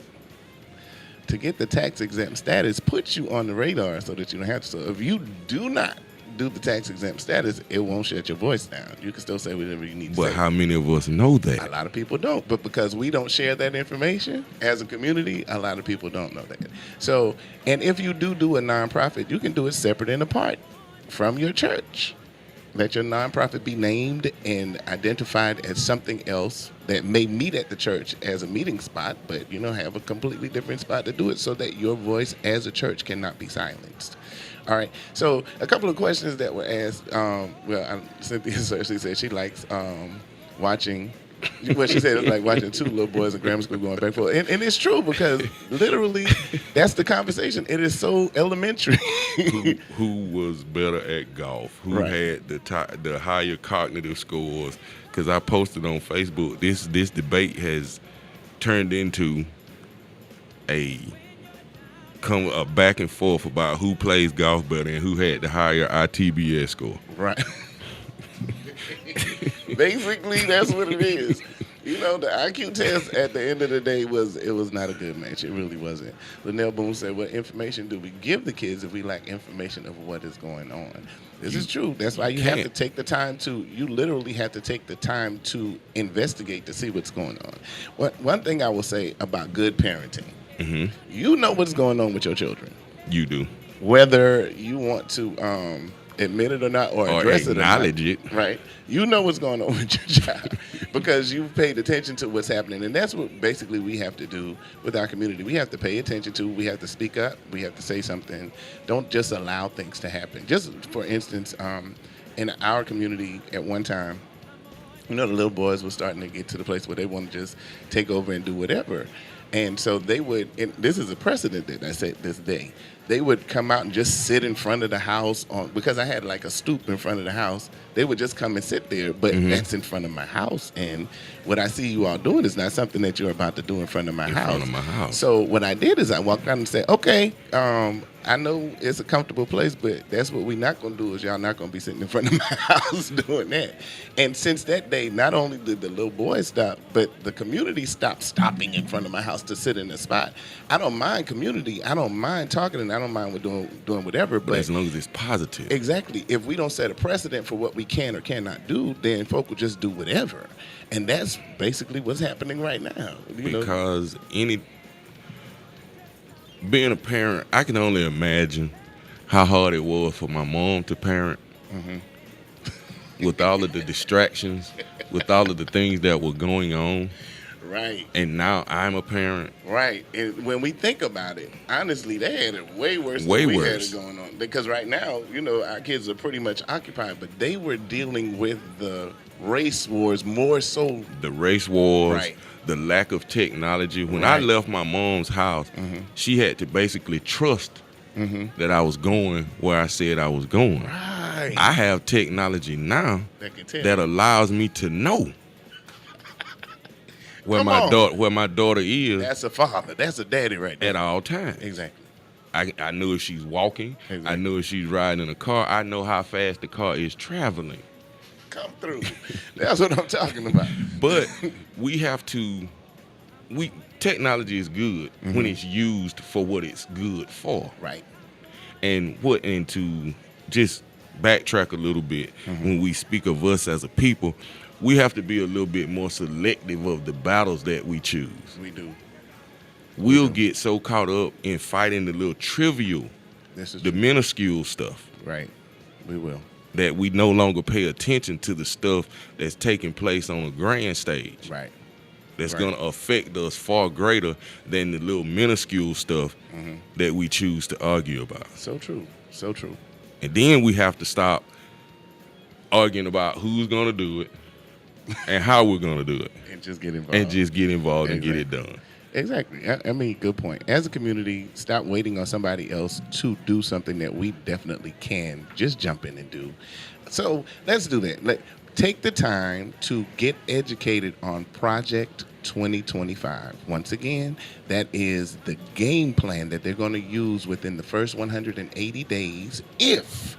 To get the tax exempt status puts you on the radar, so that you don't have to. So if you do not do the tax exempt status, it won't shut your voice down. You can still say whatever you need to say. But how many of us know that? A lot of people don't. But because we don't share that information as a community, a lot of people don't know that. So, and if you do a nonprofit, you can do it separate and apart from your church. Let your nonprofit be named and identified as something else that may meet at the church as a meeting spot, but, you know, have a completely different spot to do it, so that your voice as a church cannot be silenced. All right. So a couple of questions that were asked. Cynthia certainly said she likes watching. What she said is like watching two little boys in grammar school going back and forth. And it's true, because literally that's the conversation. It is so elementary. who was better at golf? Who had the higher cognitive scores? Because I posted on Facebook, this debate has turned into a back and forth about who plays golf better and who had the higher ITBS score. Right. Basically, that's what it is. You know, the IQ test at the end of the day was not a good match. It really wasn't. Linnell Boone said, "What information do we give the kids if we lack information of what is going on?" This is true. That's why you have to take the time you literally have to take the time to investigate to see what's going on. One thing I will say about good parenting, you know what's going on with your children. You do. Whether you want to admit it or not, or Or address it or not, acknowledge it. right? You know what's going on with your child because you've paid attention to what's happening, and that's what basically we have to do with our community. We have to pay attention to. We have to speak up. We have to say something. Don't just allow things to happen. Just for instance, in our community at one time, the little boys were starting to get to the place where they want to just take over and do whatever. And so they would, and this is a precedent that I said this day, they would come out and just sit in front of the house because I had like a stoop in front of the house. They would just come and sit there, but that's in front of my house. And what I see you all doing is not something that you're about to do in front of my house. In front of my house. So what I did is I walked out and said, okay, I know it's a comfortable place, but that's what we're not going to do is y'all not going to be sitting in front of my house doing that. And since that day, not only did the little boys stop, but the community stopped stopping in front of my house to sit in the spot. I don't mind community. I don't mind talking, and I don't mind with doing whatever. But as long as it's positive. Exactly. If we don't set a precedent for what we can or cannot do, then folk will just do whatever. And that's basically what's happening right now. Because being a parent, I can only imagine how hard it was for my mom to parent with all of the distractions, with all of the things that were going on. Right. And now I'm a parent. Right. And when we think about it, honestly, they had it way worse Way than we worse. had it going on. Because right now, our kids are pretty much occupied, but they were dealing with the race wars more so. The race wars, Right. the lack of technology. When I Right. left my mom's house, she had to basically trust that I was going where I said I was going. Right. I have technology now That can tell. that allows me to know where Come my on. daughter is That's a father. That's a daddy right there. at all times. Exactly. I knew if she's walking. Exactly. I knew if she's riding in a car. I know how fast the car is traveling. Come through. That's what I'm talking about. But we have to. Technology is good when it's used for what it's good for. Right. And to just backtrack a little bit, when we speak of us as a people, we have to be a little bit more selective of the battles that we choose. We do. We'll get so caught up in fighting the little trivial, This is the minuscule stuff, right. We will. that we no longer pay attention to the stuff that's taking place on a grand stage. Right. That's Right. going to affect us far greater than the little minuscule stuff that we choose to argue about. So true. So true. And then we have to stop arguing about who's going to do it and how we're going to do it. And just get involved. And just get involved and get it done. Exactly. I mean, good point. As a community, stop waiting on somebody else to do something that we definitely can just jump in and do. So let's do that. Take the time to get educated on Project 2025. Once again, that is the game plan that they're going to use within the first 180 days if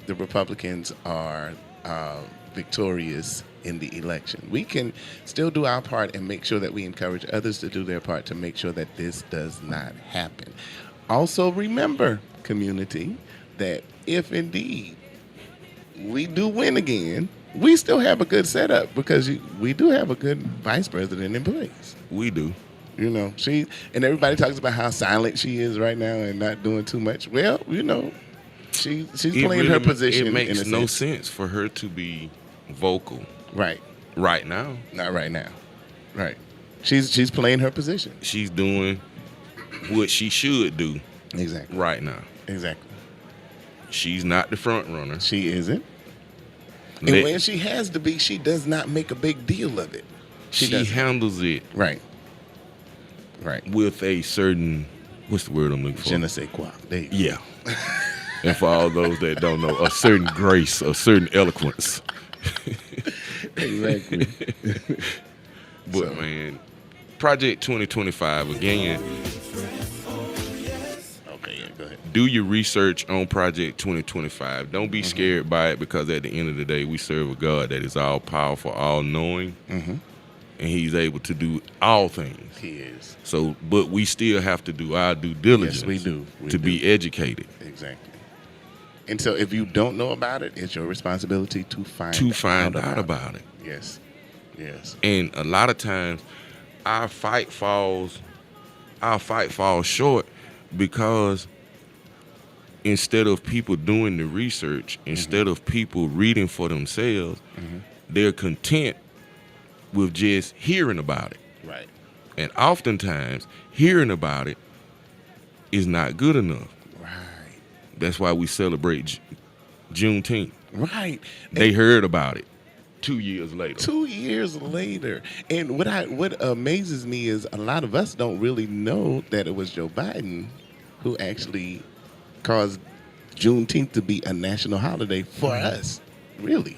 the Republicans are victorious in the election. We can still do our part and make sure that we encourage others to do their part to make sure that this does not happen. Also remember, community, that if indeed we do win again, we still have a good setup because we do have a good vice president in place. We do. She and everybody talks about how silent she is right now and not doing too much. Well, she's playing her position. It makes in a no sense. sense for her to be vocal Right. right now. Not right now. Right. She's playing her position. She's doing what she should do Exactly. right now. Exactly. She's not the front runner. She isn't. And Let- when she has to be, she does not make a big deal of it. she doesn't. handles it Right. Right. with a certain, what's the word I'm looking for? Je ne sais quoi. There you go. Yeah. And for all those that don't know, a certain grace, a certain eloquence. Exactly. But man, Project 2025 again. Okay, yeah, go ahead. Do your research on Project 2025. Don't be scared by it because at the end of the day, we serve a God that is all powerful, all knowing, and He's able to do all things. He is. So, but we still have to do our due diligence. Yes, we do. We to do. be educated. Exactly. And so if you don't know about it, it's your responsibility to find out about it. Yes. Yes. And a lot of times, our fight falls short because instead of people doing the research, instead of people reading for themselves, they're content with just hearing about it. Right. And oftentimes, hearing about it is not good enough. Right. That's why we celebrate Juneteenth. Right. They heard about it 2 years later. 2 years later. And what amazes me is a lot of us don't really know that it was Joe Biden who actually caused Juneteenth to be a national holiday for us. Really.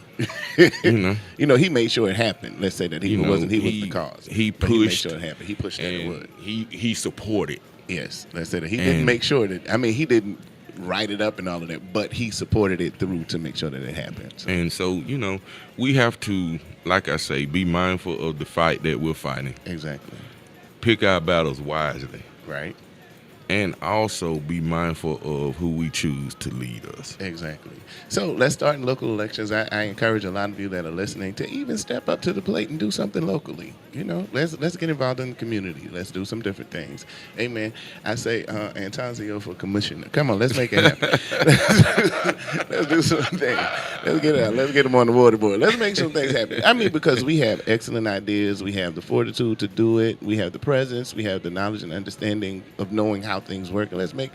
You know, he made sure it happened. Let's say that he was the cause. He But he made pushed sure it happened. He pushed that it would. He supported. Yes. Let's say that he didn't make sure that, he didn't write it up and all of that, but he supported it through to make sure that it happened. So. And so, we have to, like I say, be mindful of the fight that we're fighting. Exactly. Pick our battles wisely. Right. And also be mindful of who we choose to lead us. Exactly. So let's start in local elections. I encourage a lot of you that are listening to even step up to the plate and do something locally. Let's get involved in the community. Let's do some different things. Amen. I say Antonio for commissioner. Come on, let's make it happen. Let's do something. Let's get it out. Let's get them on the water board. Let's make some things happen. Because we have excellent ideas. We have the fortitude to do it. We have the presence. We have the knowledge and understanding of knowing how things work. And let's make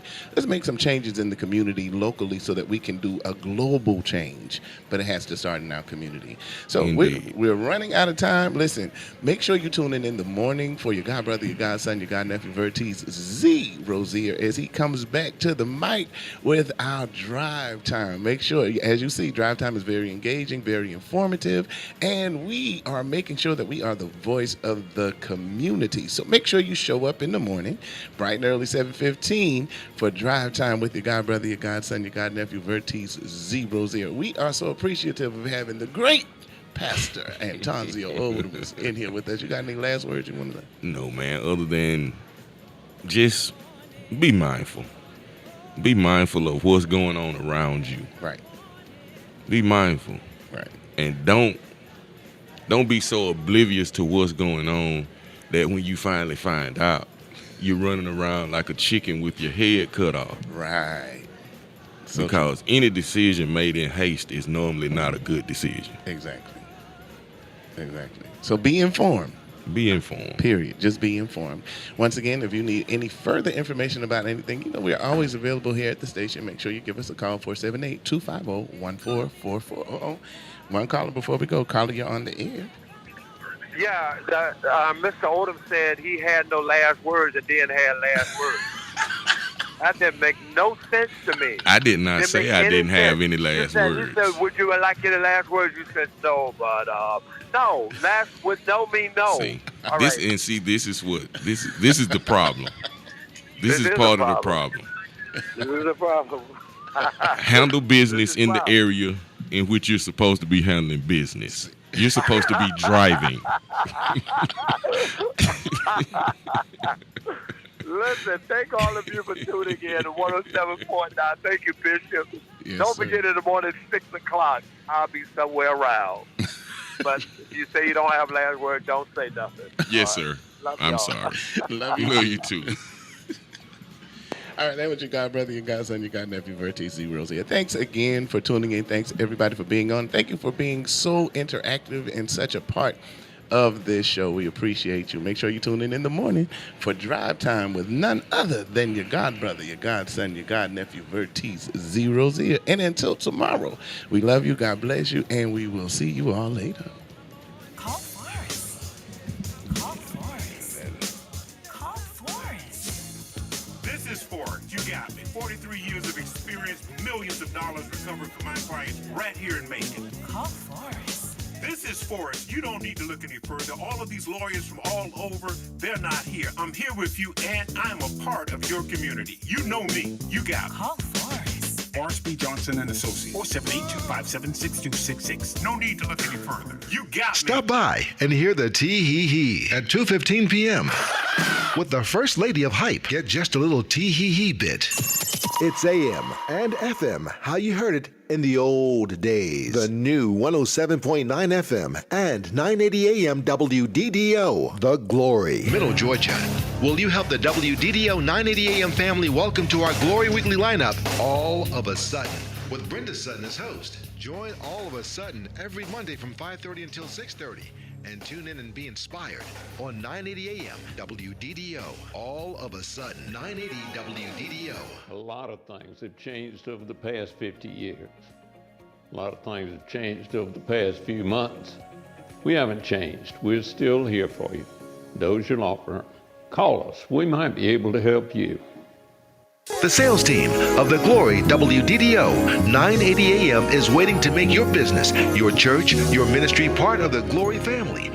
some changes in the community locally so that we can do a global change. But it has to start in our community. So we're running out of time. Listen, make sure you tune in the morning for your god brother, your godson, your god nephew, Vertise Z Rozier, as he comes back to the mic with our drive time. Make sure, as you see, drive time is very engaging, very informative, and we are making sure that we are the voice of the community. So make sure you show up in the morning, bright and early, 7:15, for drive time with your god brother, your godson, your god nephew, Vertise Z Rozier. We are so appreciative of having the great Pastor Antonio Oldham in here with us. You got any last words you want to say? No, man, other than just be mindful. Be mindful of what's going on around you. Right. Be mindful. Right. And don't be so oblivious to what's going on that when you finally find out, you're running around like a chicken with your head cut off. Right. Because any decision made in haste is normally not a good decision. Exactly. So be informed. Be informed. Period. Just be informed. Once again, if you need any further information about anything, we're always available here at the station. Make sure you give us a call, 478-250-1444. One caller before we go. Caller, you're on the air. Yeah, Mr. Oldham said he had no last words and then had last words. That didn't make no sense to me. I did not say I didn't have any last words. You said, would you like any last words? You said no, but no. Last would no mean no. See, all this right. and see, this is the problem. This is part of the problem. This is the problem. Handle business in the area in which you're supposed to be handling business. You're supposed to be driving. Listen, thank all of you for tuning in to 107.9. Thank you, Bishop. Yes, Don't sir. forget in the morning, 6 o'clock, I'll be somewhere around. But if you say you don't have last word, don't say nothing. Yes, All right. sir. Love I'm y'all. sorry. Love you. Love you too. All right, that was your god brother, your godson, your god nephew, Vertise Z Rozier. Thanks again for tuning in. Thanks everybody for being on. Thank you for being so interactive and such a part of this show. We appreciate you. Make sure you tune in the morning for drive time with none other than your god brother, your godson, your god nephew, Vertise Z Rozier. And until tomorrow, we love you. God bless you, and we will see you all later. Call Forrest. Call Forrest. Call Forrest. This is Forrest. You got me. 43 years of experience, millions of dollars recovered for my clients right here in Macon. Call Forrest. This is Forrest. You don't need to look any further. All of these lawyers from all over, they're not here. I'm here with you, and I'm a part of your community. You know me. You got me. Call Forrest. Forrest B. Johnson and Associates. 478-257-6266. No need to look any further. You got me. Stop by and hear the tee-hee-hee at 2:15 p.m. with the First Lady of Hype. Get just a little tee-hee-hee bit. It's AM and FM. How you heard it in the old days. The new 107.9 FM and 980 AM WDDO, The Glory. Middle Georgia. Will you help the WDDO 980 AM family welcome to our Glory Weekly lineup, All of a Sudden, with Brenda Sutton as host. Join All of a Sudden every Monday from 5:30 until 6:30. And tune in and be inspired on 980 AM WDDO. All of a Sudden, 980 WDDO. A lot of things have changed over the past 50 years. A lot of things have changed over the past few months. We haven't changed. We're still here for you. Dozier Law Firm. Call us. We might be able to help you. The sales team of the Glory WDDO 980 AM is waiting to make your business, your church, your ministry part of the Glory family.